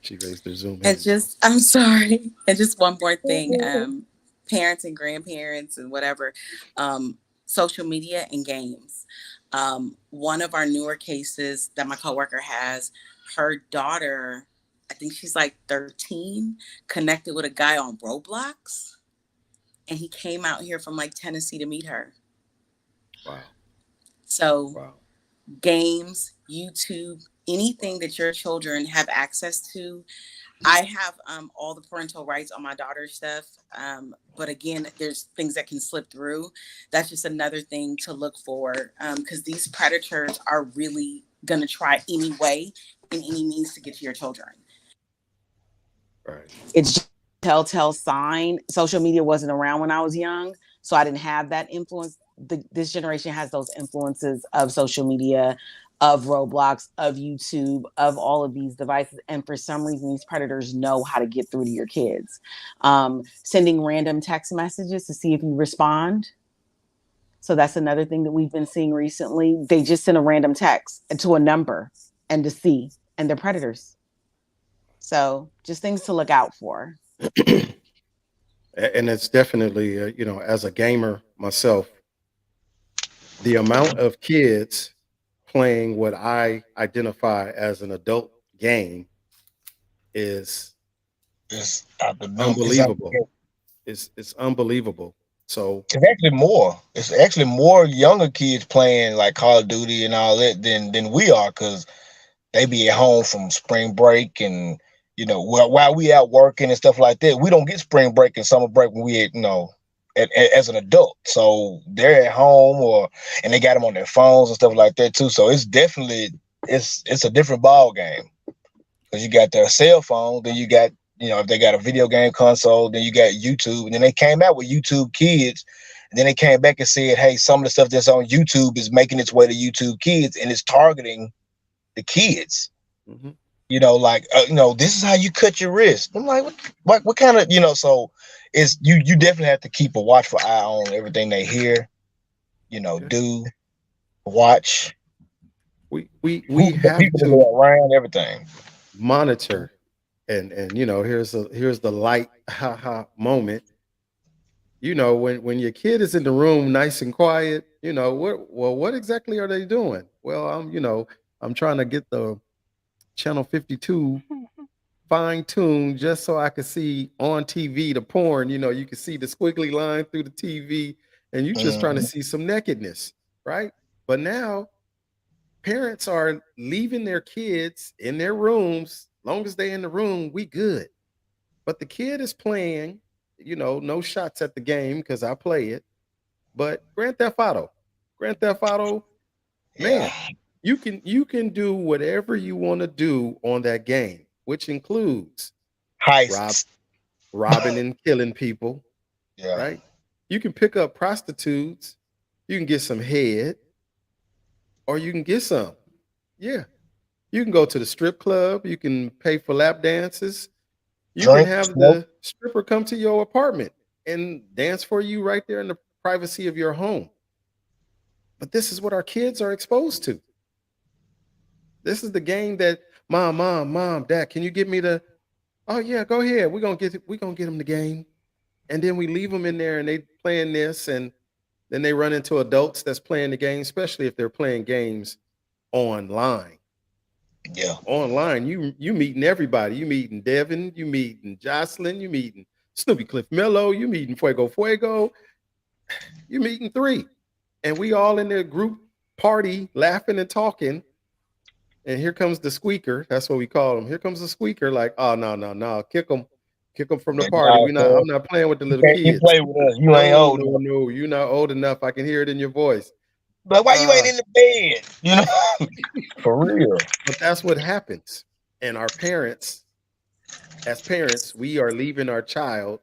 She raised her Zoom. I'm sorry. And just one more thing, parents and grandparents and whatever, social media and games. One of our newer cases that my coworker has, her daughter, I think she's like 13, connected with a guy on Roblox. And he came out here from like Tennessee to meet her. Wow. So games, YouTube, anything that your children have access to. I have all the parental rights on my daughter's stuff. But again, there's things that can slip through. That's just another thing to look for, because these predators are really going to try any way and any means to get to your children. Right. It's just a telltale sign. Social media wasn't around when I was young, so I didn't have that influence. This generation has those influences of social media. of Roblox, of YouTube, of all of these devices. And for some reason, these predators know how to get through to your kids. Sending random text messages to see if you respond. So that's another thing that we've been seeing recently. They just send a random text to a number and to see, and they're predators. So just things to look out for. And it's definitely, as a gamer myself, the amount of kids playing what I identify as an adult game is It's out the boom. unbelievable. It's unbelievable. So It's actually more. It's actually more younger kids playing like Call of Duty and all that than we are, because they be at home from spring break, and while we out working and stuff like that, we don't get spring break and summer break when we as an adult. So they're at home, and they got them on their phones and stuff like that too. So it's definitely it's a different ball game, because you got their cell phone, then you got, if they got a video game console, then you got YouTube, and then they came out with YouTube Kids, and then they came back and said, hey, some of the stuff that's on YouTube is making its way to YouTube Kids, and it's targeting the kids. mhm. This is how you cut your wrist. I'm like, what kind of, so it's you definitely have to keep a watchful eye on everything they hear, Yeah. do, watch, We the have people that to are around, everything. monitor, and here's the light haha moment. When your kid is in the room nice and quiet, what exactly are they doing? Well, I'm trying to get the channel 52 fine tuned just so I could see on TV the porn. You can see the squiggly line through the TV, and you're just trying to Mhm. see some nakedness, right? But now parents are leaving their kids in their rooms. Long as they're in the room, we good. But the kid is playing, no shots at the game because I play it. But Grand Theft Auto, Yeah. man, you can do whatever you want to do on that game, which includes rob Heists. robbing and killing people, Yeah. right? You can pick up prostitutes, you can get some head, or you can get some. Yeah. You can go to the strip club, you can pay for lap dances, you can Drink, have smoke. the stripper come to your apartment and dance for you right there in the privacy of your home. But this is what our kids are exposed to. This is the game that mom, dad, can you get me the oh yeah, go ahead. We're gonna get them the game. And then we leave them in there and they playing this, and then they run into adults that's playing the game, especially if they're playing games online. Yeah. Online, you meeting everybody. You meeting Devin, you meeting Jocelyn, you meeting Snoopy Cliff Mello, you meeting Fuego, you meeting three. And we all in the group party laughing and talking. And here comes the squeaker. That's what we call him. Here comes the squeaker, like, oh no, kick them from the Like, party. nah, son, I'm not playing with the you little can't you kids. play with us. You ain't No, old no, enough. no, you're not old enough. I can hear it in your voice. But why you ain't Uh, in the bed? For real. but that's what happens. And our parents, as parents, we are leaving our child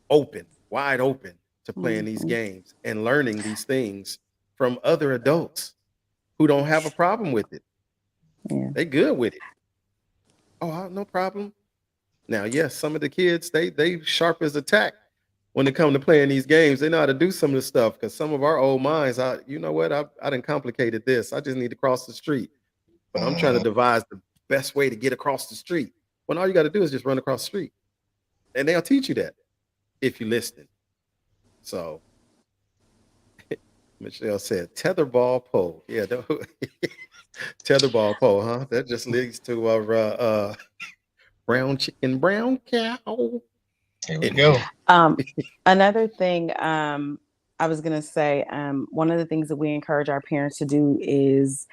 open, wide open to playing these Mhm. games and learning these things from other adults who don't have a problem with it. Yeah. They good with it. Oh, no problem. Now, yes, some of the kids they sharp as a tack when it come to playing these games. They know how to do some of the stuff because some of our old minds, you know what, I done complicated this. I just need to cross the street, but I'm trying to Mhm. devise the best way to get across the street. When all you got to do is just run across the street, and they'll teach you that if you listen. So Michelle said tetherball pole. Yeah, tetherball pole, huh? That just leads to brown chicken, brown cow. Here we go. Anyway, Um, Another thing, I was gonna say, one of the things that we encourage our parents to do is,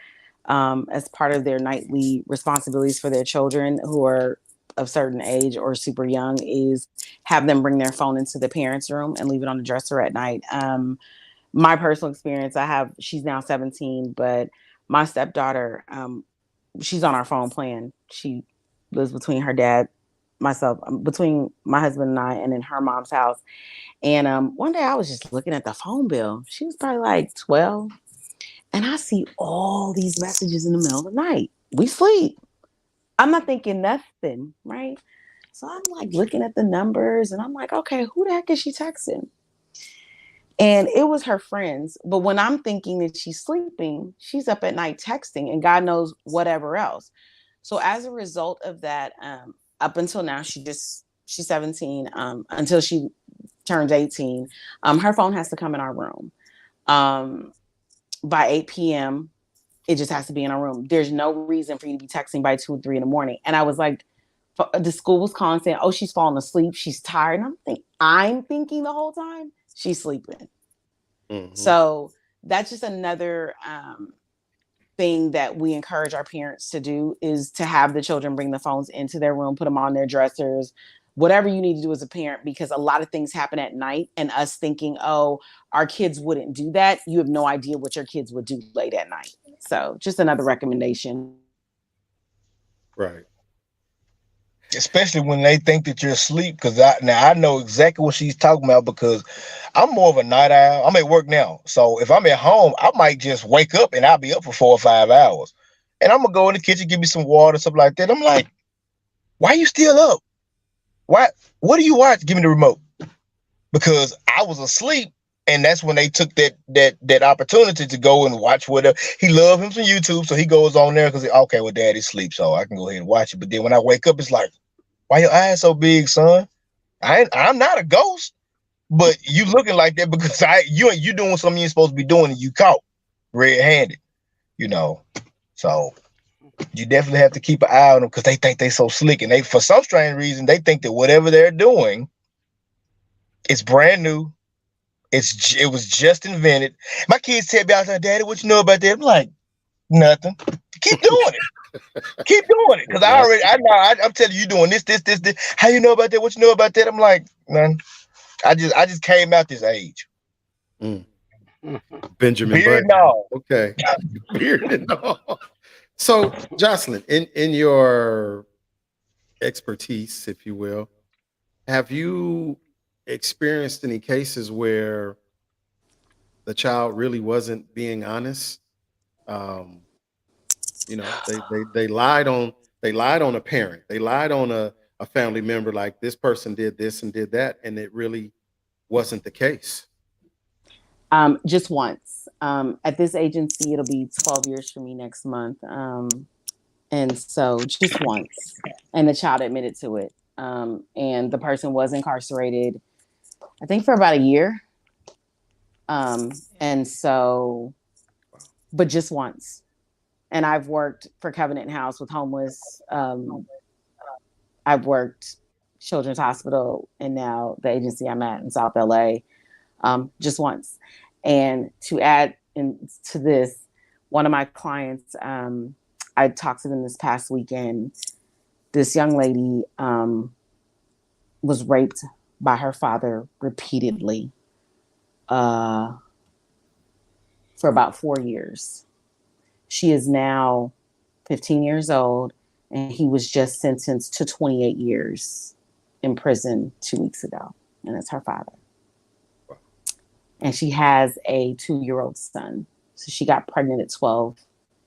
as part of their nightly responsibilities for their children who are of certain age or super young, is have them bring their phone into the parents' room and leave it on the dresser at night. My personal experience, she's now 17, but my stepdaughter, she's on our phone playing. She lives between her dad, myself, between my husband and I, and in her mom's house. And one day I was just looking at the phone bill. She was probably like 12. And I see all these messages in the middle of the night. We sleep. I'm not thinking nothing, right? So I'm like looking at the numbers and I'm like, okay, who the heck is she texting? And it was her friends. But when I'm thinking that she's sleeping, she's up at night texting and God knows whatever else. So as a result of that, up until now, she's 17, until she turns 18, her phone has to come in our room. By 8 p.m., it just has to be in our room. There's no reason for you to be texting by 2 or 3 in the morning. And I was like, the school was calling saying, oh, she's falling asleep. She's tired. And I'm thinking the whole time she's sleeping. Mm-hmm. So that's just another thing that we encourage our parents to do, is to have the children bring the phones into their room, put them on their dressers, whatever you need to do as a parent, because a lot of things happen at night, and us thinking, oh, our kids wouldn't do that. You have no idea what your kids would do late at night. So just another recommendation. Right. Especially when they think that you're asleep, because I know exactly what she's talking about, because I'm more of a night owl. I'm at work now, so if I'm at home, I might just wake up and I'll be up for 4 or 5 hours, and I'm gonna go in the kitchen, give me some water, something like that. I'm like, why are you still up? What do you watch? Give me the remote, because I was asleep, and that's when they took that opportunity to go and watch whatever. He loved him some YouTube, so he goes on there because okay, well, daddy sleep, so I can go ahead and watch it. But then when I wake up, it's like, why your eyes so big, son? I'm not a ghost, but you looking like that because you doing something you're supposed to be doing and you caught red-handed, So you definitely have to keep an eye on them, because they think they so slick, and they, for some strange reason, they think that whatever they're doing is brand new. It was just invented. My kids tell me all the time, Daddy, what you know about that? I'm like, nothing. Keep doing it. Keep doing it. Because I'm telling you, doing this. How you know about that? What you know about that? I'm like, none. I just came out this age. Benjamin Beard Button. no. Okay. Beard no. So, Jocelyn, in your expertise, if you will, have you experienced any cases where the child really wasn't being honest? They lied on a parent, they lied on a family member, like this person did this and did that, and it really wasn't the case. Just once. At this agency, it'll be 12 years for me next month. And so just once. And the child admitted to it. And the person was incarcerated, I think, for about a year. And so, but just once. And I've worked for Covenant House with homeless. I've worked Children's Hospital, and now the agency I'm at in South LA, just once. And to add to this, one of my clients, I talked to them this past weekend. This young lady was raped by her father repeatedly for about 4 years. She is now 15 years old, and he was just sentenced to 28 years in prison 2 weeks ago, and it's her father. And she has a 2-year-old son. So she got pregnant at 12,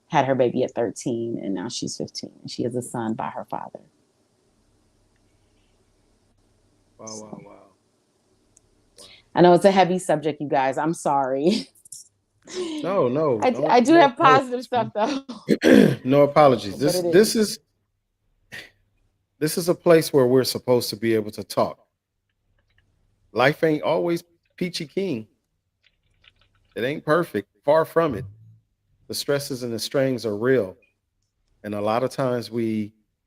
had her baby at 13, and now she's 15. And she has a son by her father. Wow. I know it's a heavy subject, you guys. I'm sorry. No. I do have positive stuff, though. No apologies. This is a place where we're supposed to be able to talk. Life ain't always peachy keen. It ain't perfect. Far from it. The stresses and the strains are real. And a lot of times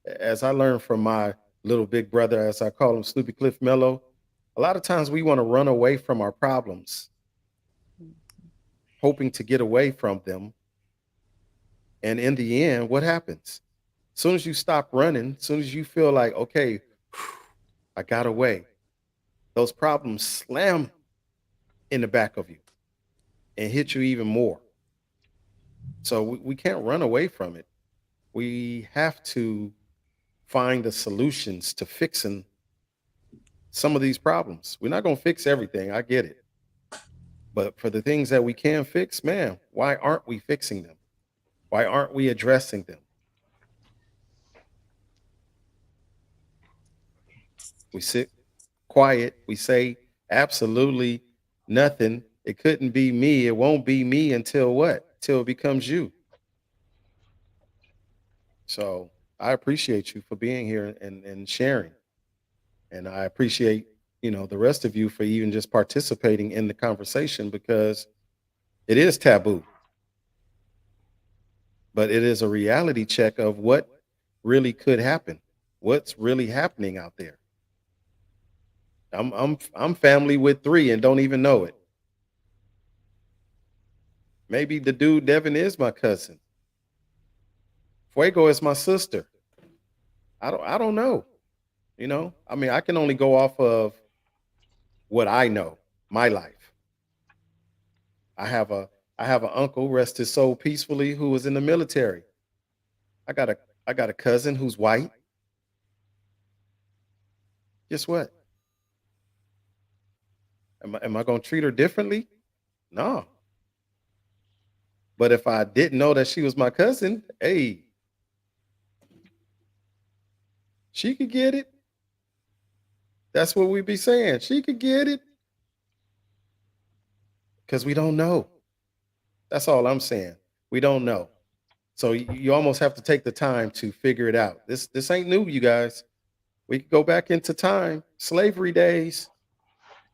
as I learned from my little big brother, as I call him, Snoopy Cliff Mello, a lot of times we want to run away from our problems, hoping to get away from them. And in the end, what happens? As soon as you stop running, as soon as you feel like, okay, I got away, those problems slam in the back of you and hit you even more. So we can't run away from it. We have to find the solutions to fixing some of these problems. We're not going to fix everything. I get it. But for the things that we can fix, man, why aren't we fixing them? Why aren't we addressing them? We sit quiet. We say absolutely nothing. It couldn't be me. It won't be me until what? Till it becomes you. So I appreciate you for being here and sharing. And I appreciate, the rest of you for even just participating in the conversation because it is taboo, but it is a reality check of what really could happen. What's really happening out there. I'm family with three and don't even know it. Maybe the dude Devin is my cousin. Fuego is my sister. I don't know. I mean, I can only go off of what I know, my life. I have a I have an uncle, rest his soul peacefully, who was in the military. I got a I got a cousin who's white. Guess what? Am I gonna treat her differently? No. But if I didn't know that she was my cousin, hey, she could get it. That's what we be saying. She could get it because we don't know. That's all I'm saying. We don't know. So you almost have to take the time to figure it out. This ain't new, you guys. We could go back into time, slavery days.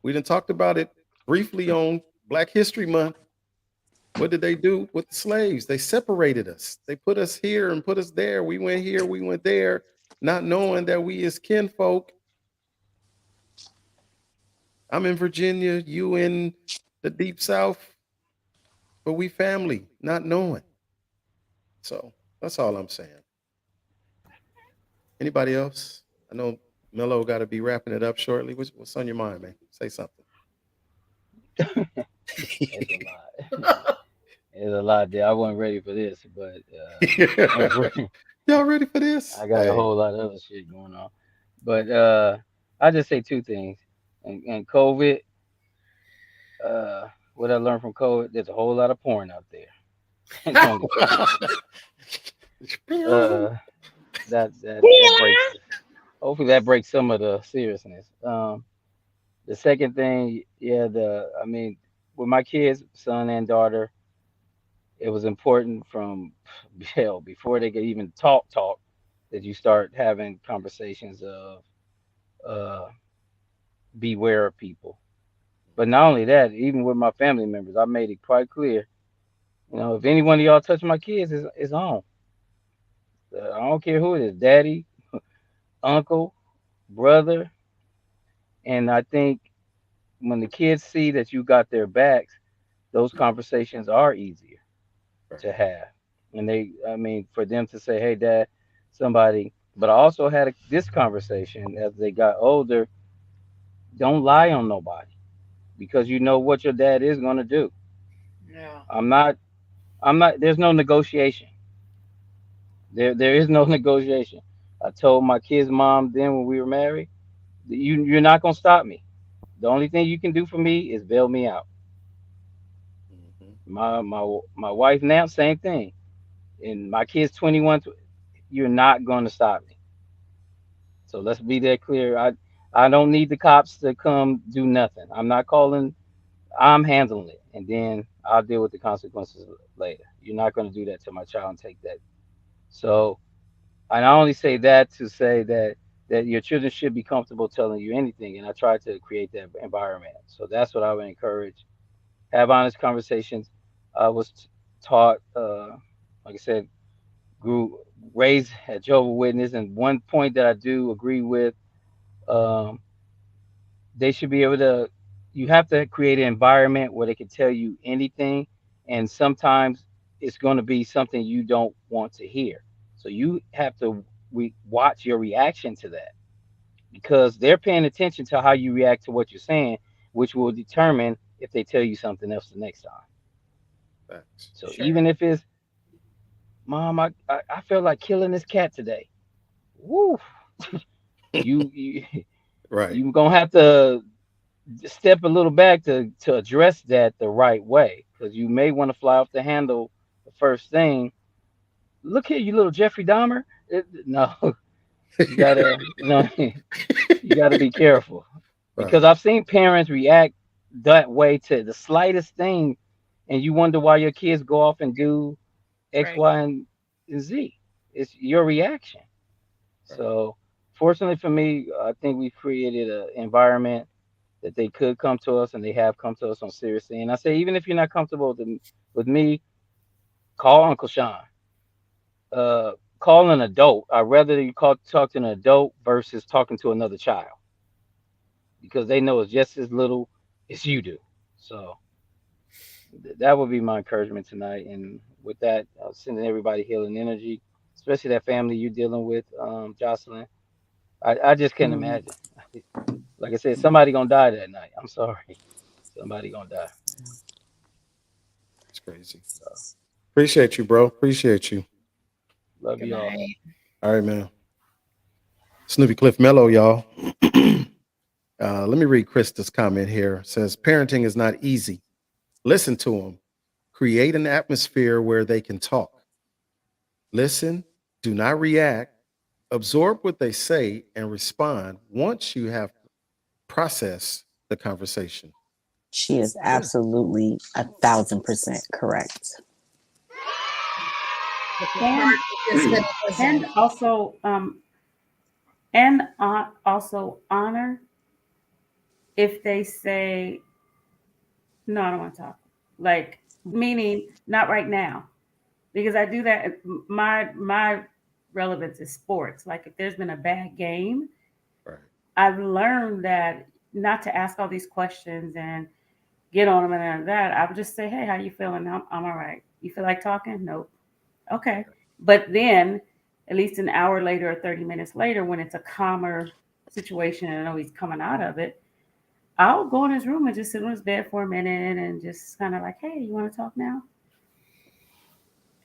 We done talked about it briefly on Black History Month. What did they do with the slaves? They separated us. They put us here and put us there. We went here, we went there, not knowing that we as kinfolk. I'm in Virginia, you in the deep south, but we family, not knowing. So that's all I'm saying. Anybody else? I know Mello got to be wrapping it up shortly. What's on your mind, man? Say something. It's a lot. It's a lot there. I wasn't ready for this, but Y'all ready for this? I got a Hey. whole lot of other shit going on. But I just say two things. And COVID, what I learned from COVID, there's a whole lot of porn out there. Don't get me wrong. Uh, that breaks. Hopefully that breaks some of the seriousness. The second thing, yeah, I mean, with my kids, son and daughter, it was important from hell before they could even talk that you start having conversations of uh, beware of people. But not only that, even with my family members, I made it quite clear. If any one of y'all touch my kids, it's on. I don't care who it is, daddy, uncle, brother. And I think when the kids see that you got their backs, those conversations are easier to have. And I mean, for them to say, hey, dad, somebody, but I also had this conversation as they got older. Don't lie on nobody because you know what your dad is going to do. Yeah. I'm not, there's no negotiation. There is no negotiation. I told my kid's mom then when we were married, you're not going to stop me. The only thing you can do for me is bail me out. Mhm. My wife now, same thing. And my kid's 21. You're not going to stop me. So let's be that clear. I don't need the cops to come do nothing. I'm not calling. I'm handling it, and then I'll deal with the consequences later. You're not going to do that to my child and take that. So, and I only say that to say that your children should be comfortable telling you anything, and I try to create that environment. So that's what I would encourage. Have honest conversations. I was taught, like I said, grew raised at Jehovah's Witness, and one point that I do agree with, um, they should be able to. You have to create an environment where they can tell you anything, and sometimes it's going to be something you don't want to hear. So you have to watch your reaction to that because they're paying attention to how you react to what you're saying, which will determine if they tell you something else the next time. Facts. So Sure. even if it's, Mom, I feel like killing this cat today. Woo! You Right. you gonna have to step a little back to address that the right way, because you may want to fly off the handle the first thing. Look here, you little Jeffrey Dahmer. No, you gotta, you gotta be careful, Right. because I've seen parents react that way to the slightest thing, and you wonder why your kids go off and do X, Right. Y, and Z. It's your reaction. Right. So, fortunately for me, I think we've created an environment that they could come to us, and they have come to us on seriously. And I say, even if you're not comfortable with me, call Uncle Sean. Uh, call an adult. I'd rather you talk to an adult versus talking to another child, because they know it's just as little as you do. So that would be my encouragement tonight. And with that, sending everybody healing energy, especially that family you're dealing with, Jocelyn. I just can't Mm. imagine. Like I said, somebody gonna die that night. I'm sorry, somebody gonna die. It's crazy. So, Appreciate you, bro. Appreciate you. love Good you all. night. All right, man. Snoopy Cliff Mellow, y'all. Let me read Krista's comment here. It says, parenting is not easy. Listen to them. Create an atmosphere where they can talk. Listen, do not react. Absorb what they say and respond once you have processed the conversation. She is Yeah. absolutely 1,000% correct. But the And part you just said and wasn't. also also honor if they say no, I don't want to talk. Like meaning not right now, because I do that. My relevance is sports. Like if there's been a bad game, Right. I've learned that not to ask all these questions and get on them and that. I would just say, hey, how you feeling? I'm all right. You feel like talking? Nope. Okay. But then at least an hour later or 30 minutes later, when it's a calmer situation and I know he's coming out of it, I'll go in his room and just sit on his bed for a minute and just kind of like, hey, you want to talk now?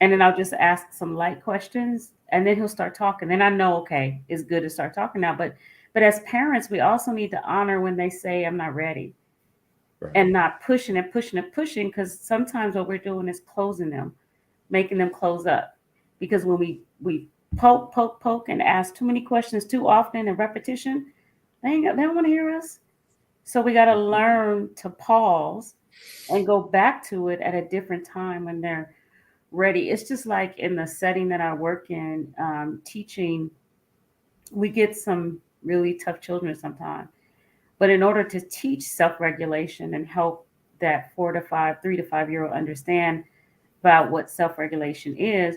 And then I'll just ask some light questions and then he'll start talking. Then I know, okay, it's good to start talking now. But as parents, we also need to honor when they say, I'm not ready, Right. and not pushing and pushing and pushing, because sometimes what we're doing is closing them, making them close up. Because when we poke and ask too many questions too often and repetition, they don't want to hear us. So we got to learn to pause and go back to it at a different time when they're ready. It's just like in the setting that I work in, teaching, we get some really tough children sometimes. But in order to teach self regulation and help that 3 to 5 year old understand about what self regulation is,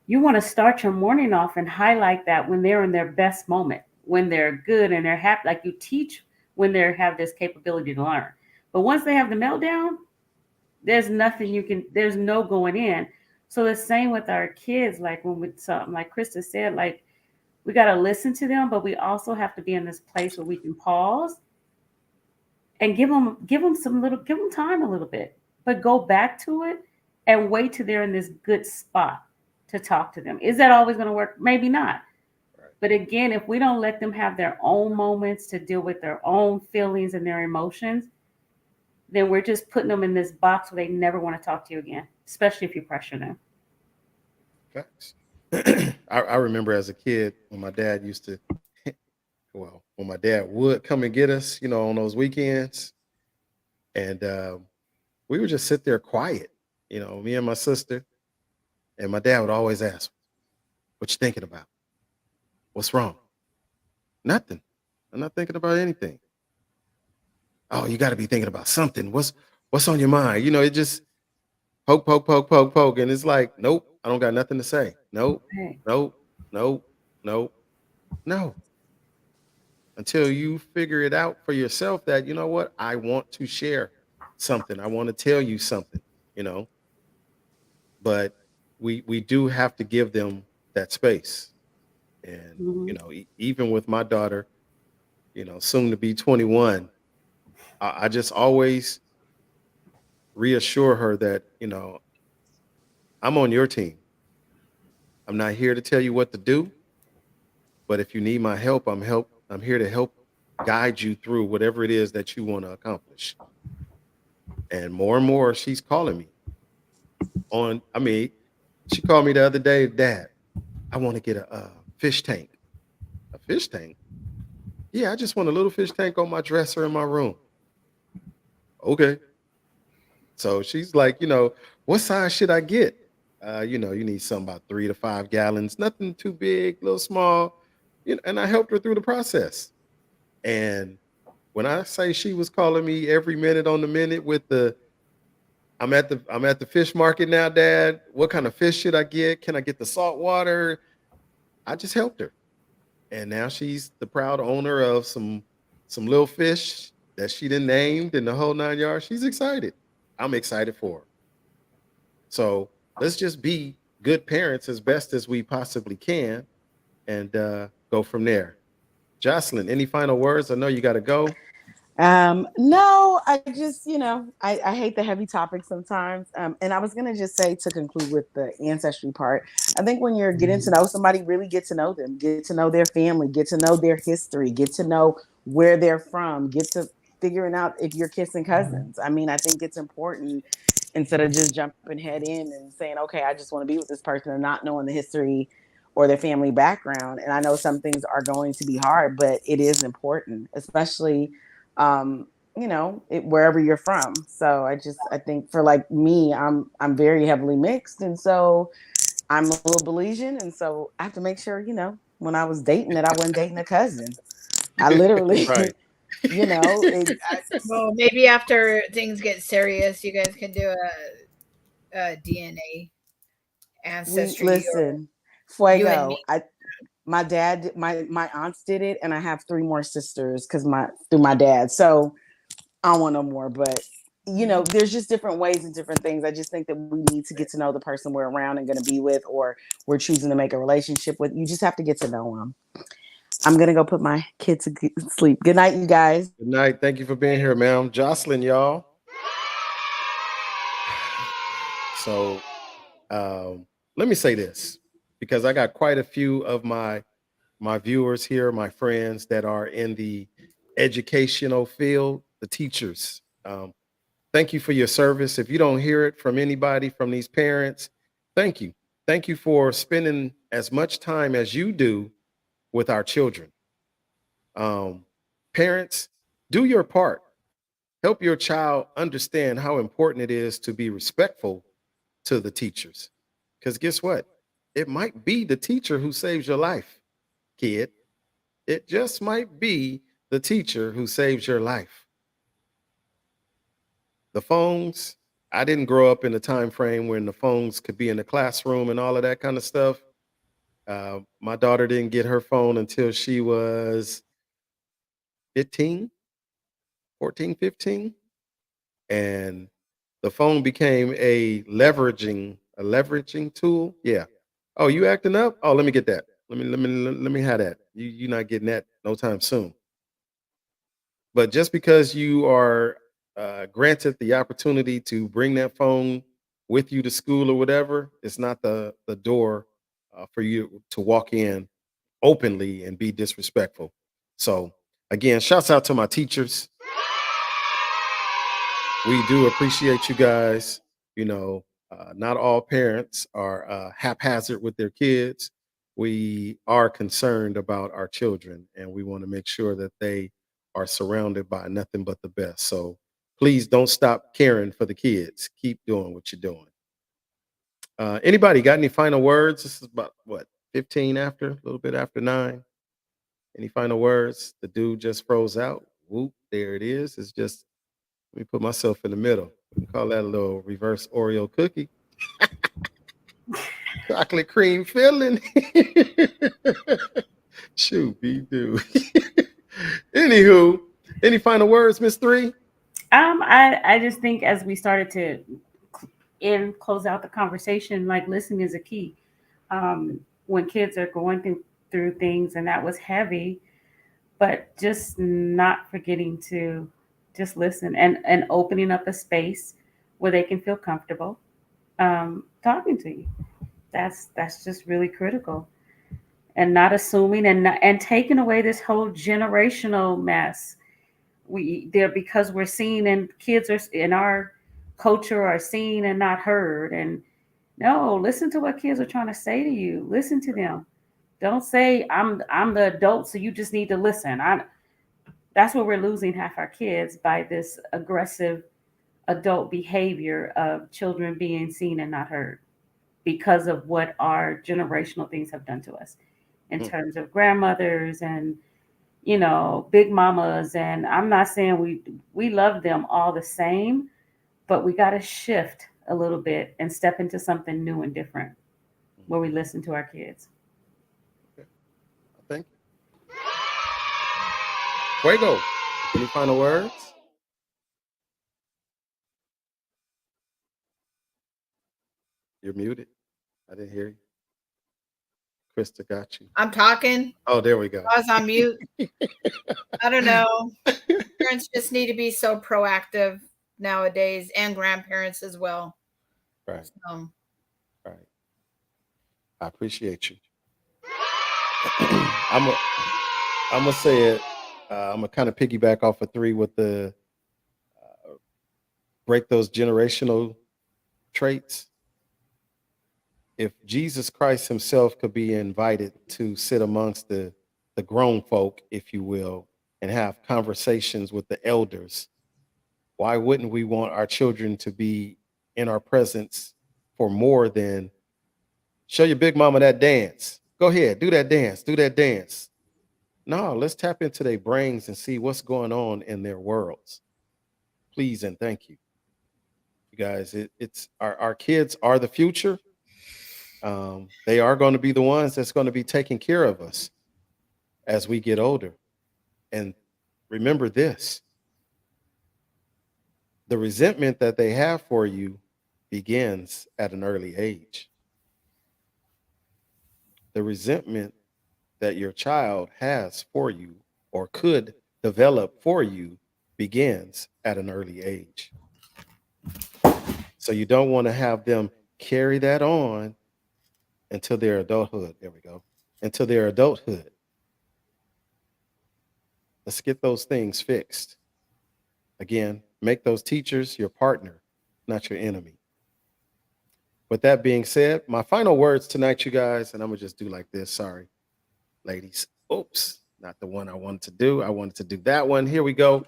you want to start your morning off and highlight that when they're in their best moment, when they're good and they're happy. Like you teach when they have this capability to learn. But once they have the meltdown, there's nothing you can, there's no going in. So the same with our kids, like when with something like Krista said, like we got to listen to them, but we also have to be in this place where we can pause and give them some little, give them time a little bit, but go back to it and wait till they're in this good spot to talk to them. Is that always going to work? Maybe not. Right. But again, if we don't let them have their own moments to deal with their own feelings and their emotions, then we're just putting them in this box where they never want to talk to you again, especially if you pressure them. Facts. I remember as a kid when my dad used to, well, when my dad would come and get us, on those weekends, and we would just sit there quiet, me and my sister, and my dad would always ask, "What you thinking about? What's wrong?" Nothing. I'm not thinking about anything. Oh, you got to be thinking about something. What's on your mind? It just poke, poke, poke, poke, poke, and it's like, nope, I don't got nothing to say. Nope, Okay. nope, nope, nope, no. Until you figure it out for yourself that, you know what, I want to share something. I want to tell you something, you know. But we do have to give them that space. And, Mm-hmm. even with my daughter, soon to be 21, I just always reassure her that, I'm on your team. I'm not here to tell you what to do, but if you need my help, I'm here to help guide you through whatever it is that you want to accomplish. And more, she's calling me on. I mean, she called me the other day, Dad, I want to get a fish tank. A fish tank? Yeah, I just want a little fish tank on my dresser in my room. Okay. So she's like, what size should I get? You need something about 3 to 5 gallons, nothing too big, a little small. And I helped her through the process. And when I say she was calling me every minute on the minute with the I'm at the fish market now, Dad. What kind of fish should I get? Can I get the salt water? I just helped her. And now she's the proud owner of some little fish that she didn't named in the whole 9 yards. She's excited. I'm excited for her. So let's just be good parents as best as we possibly can and go from there. Jocelyn, any final words? I know you got to go. No, I just, I hate the heavy topics sometimes. And I was gonna just say to conclude with the ancestry part, I think when you're getting to know somebody, really get to know them, get to know their family, get to know their history, get to know where they're from, get to figuring out if you're kissing cousins. I mean, I think it's important instead of just jumping head in and saying, okay, I just want to be with this person and not knowing the history or their family background. And I know some things are going to be hard, but it is important, especially um, wherever you're from. So I think for like me, I'm very heavily mixed, and so I'm a little Belizean, and so I have to make sure, when I was dating, that I wasn't dating a cousin. I literally, Right. Well, maybe after things get serious, you guys can do a DNA we ancestry, or listen, you and me. fuego. My dad, my aunts did it, and I have 3 more sisters because through my dad. So I don't want no more, but there's just different ways and different things. I just think that we need to get to know the person we're around and going to be with, or we're choosing to make a relationship with. You just have to get to know them. I'm going to go put my kids to sleep. Good night, you guys. Good night. Thank you for being here, ma'am. Jocelyn, y'all. So let me say this because I got quite a few of my viewers here, my friends that are in the educational field, the teachers. Thank you for your service. If you don't hear it from anybody from these parents, thank you. Thank you for spending as much time as you do with our children. Um, Parents, do your part. Help your child understand how important it is to be respectful to the teachers. Because guess what? It might be the teacher who saves your life, kid. It just might be the teacher who saves your life. The phones, I didn't grow up in a time frame when the phones could be in the classroom and all of that kind of stuff. My daughter didn't get her phone until she was 15, 14, 15. And the phone became a leveraging tool. Yeah. Oh, you acting up? Oh, let me get that. Let me have that. You're not getting that no time soon. But just because you are granted the opportunity to bring that phone with you to school or whatever, it's not the door for you to walk in openly and be disrespectful. So again, shouts out to my teachers. We do appreciate you guys. Not all parents are haphazard with their kids. We are concerned about our children, and we want to make sure that they are surrounded by nothing but the best. So please don't stop caring for the kids. Keep doing what you're doing. Anybody got any final words? This is about what 15 after, a little bit after 9. Any final words? The dude just froze out. Whoop, there it is. It's just let me put myself in the middle. We can call that a little reverse Oreo cookie. Chocolate cream filling. Shoot, be do. Anywho, any final words, Miss Three? I just think as we started to close out the conversation, like listening is a key. When kids are going through things, and that was heavy, but just not forgetting to just listen and opening up a space where they can feel comfortable talking to you. That's just really critical. and not assuming and taking away this whole generational mess. Because we're seen and kids are in our culture are seen and not heard. And no, listen to what kids are trying to say to you. Listen to them. Don't say I'm the adult, so you just need to listen. That's where we're losing half our kids, by this aggressive adult behavior of children being seen and not heard, because of what our generational things have done to us in terms of grandmothers and, big mamas. And I'm not saying we love them all the same, but we got to shift a little bit and step into something new and different where we listen to our kids. Okay. Thank you. Fuego, any final words? You're muted. I didn't hear you. Krista got you. I'm talking. Oh, there we go. I was on mute. I don't know. Parents just need to be so proactive nowadays, and grandparents as well. Right. So. Right. I appreciate you. I'm gonna say it. I'm gonna kind of piggyback off of 3 with the break those generational traits. If Jesus Christ himself could be invited to sit amongst the grown folk, if you will, and have conversations with the elders, why wouldn't we want our children to be in our presence for more than show your big mama that dance? Go ahead, do that dance, do that dance. No, let's tap into their brains and see what's going on in their worlds. Please and thank you. You guys, it's our kids are the future. They are going to be the ones that's going to be taking care of us as we get older. And remember this: the resentment that they have for you begins at an early age. The resentment that your child has for you or could develop for you begins at an early age. So you don't want to have them carry that on until their adulthood. There we go. Until their adulthood. Let's get those things fixed. Again, make those teachers your partner, not your enemy. With that being said, my final words tonight, you guys, and I'm gonna just do like this. Sorry, ladies. Oops, not the one I wanted to do. I wanted to do that one. Here we go.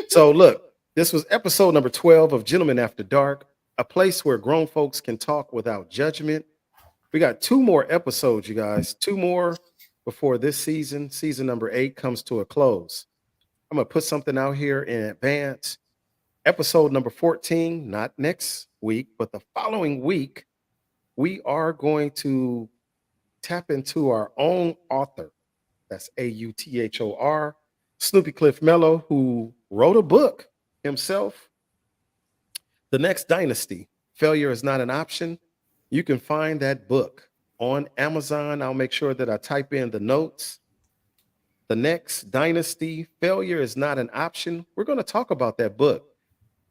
So look, this was episode number 12 of Gentlemen After Dark, a place where grown folks can talk without judgment. We got 2 more episodes, you guys. 2 more before this season number 8, comes to a close. I'm going to put something out here in advance. Episode number 14, not next week, but the following week, we are going to tap into our own author. That's Author, Snoopy Cliff Mello, who wrote a book himself. The Next Dynasty, Failure is Not an Option. You can find that book on Amazon. I'll make sure that I type in the notes. The Next Dynasty, Failure is Not an Option. We're going to talk about that book.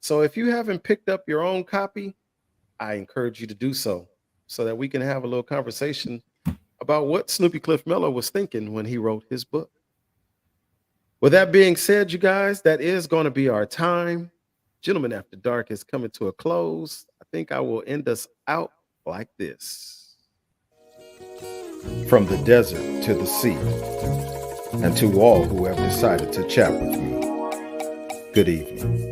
So if you haven't picked up your own copy, I encourage you to do so that we can have a little conversation about what Snoopy Cliff Mello was thinking when he wrote his book. With that being said, you guys, that is going to be our time. Gentlemen After Dark is coming to a close. I think I will end us out like this. From the desert to the sea, and to all who have decided to chat with me, good evening.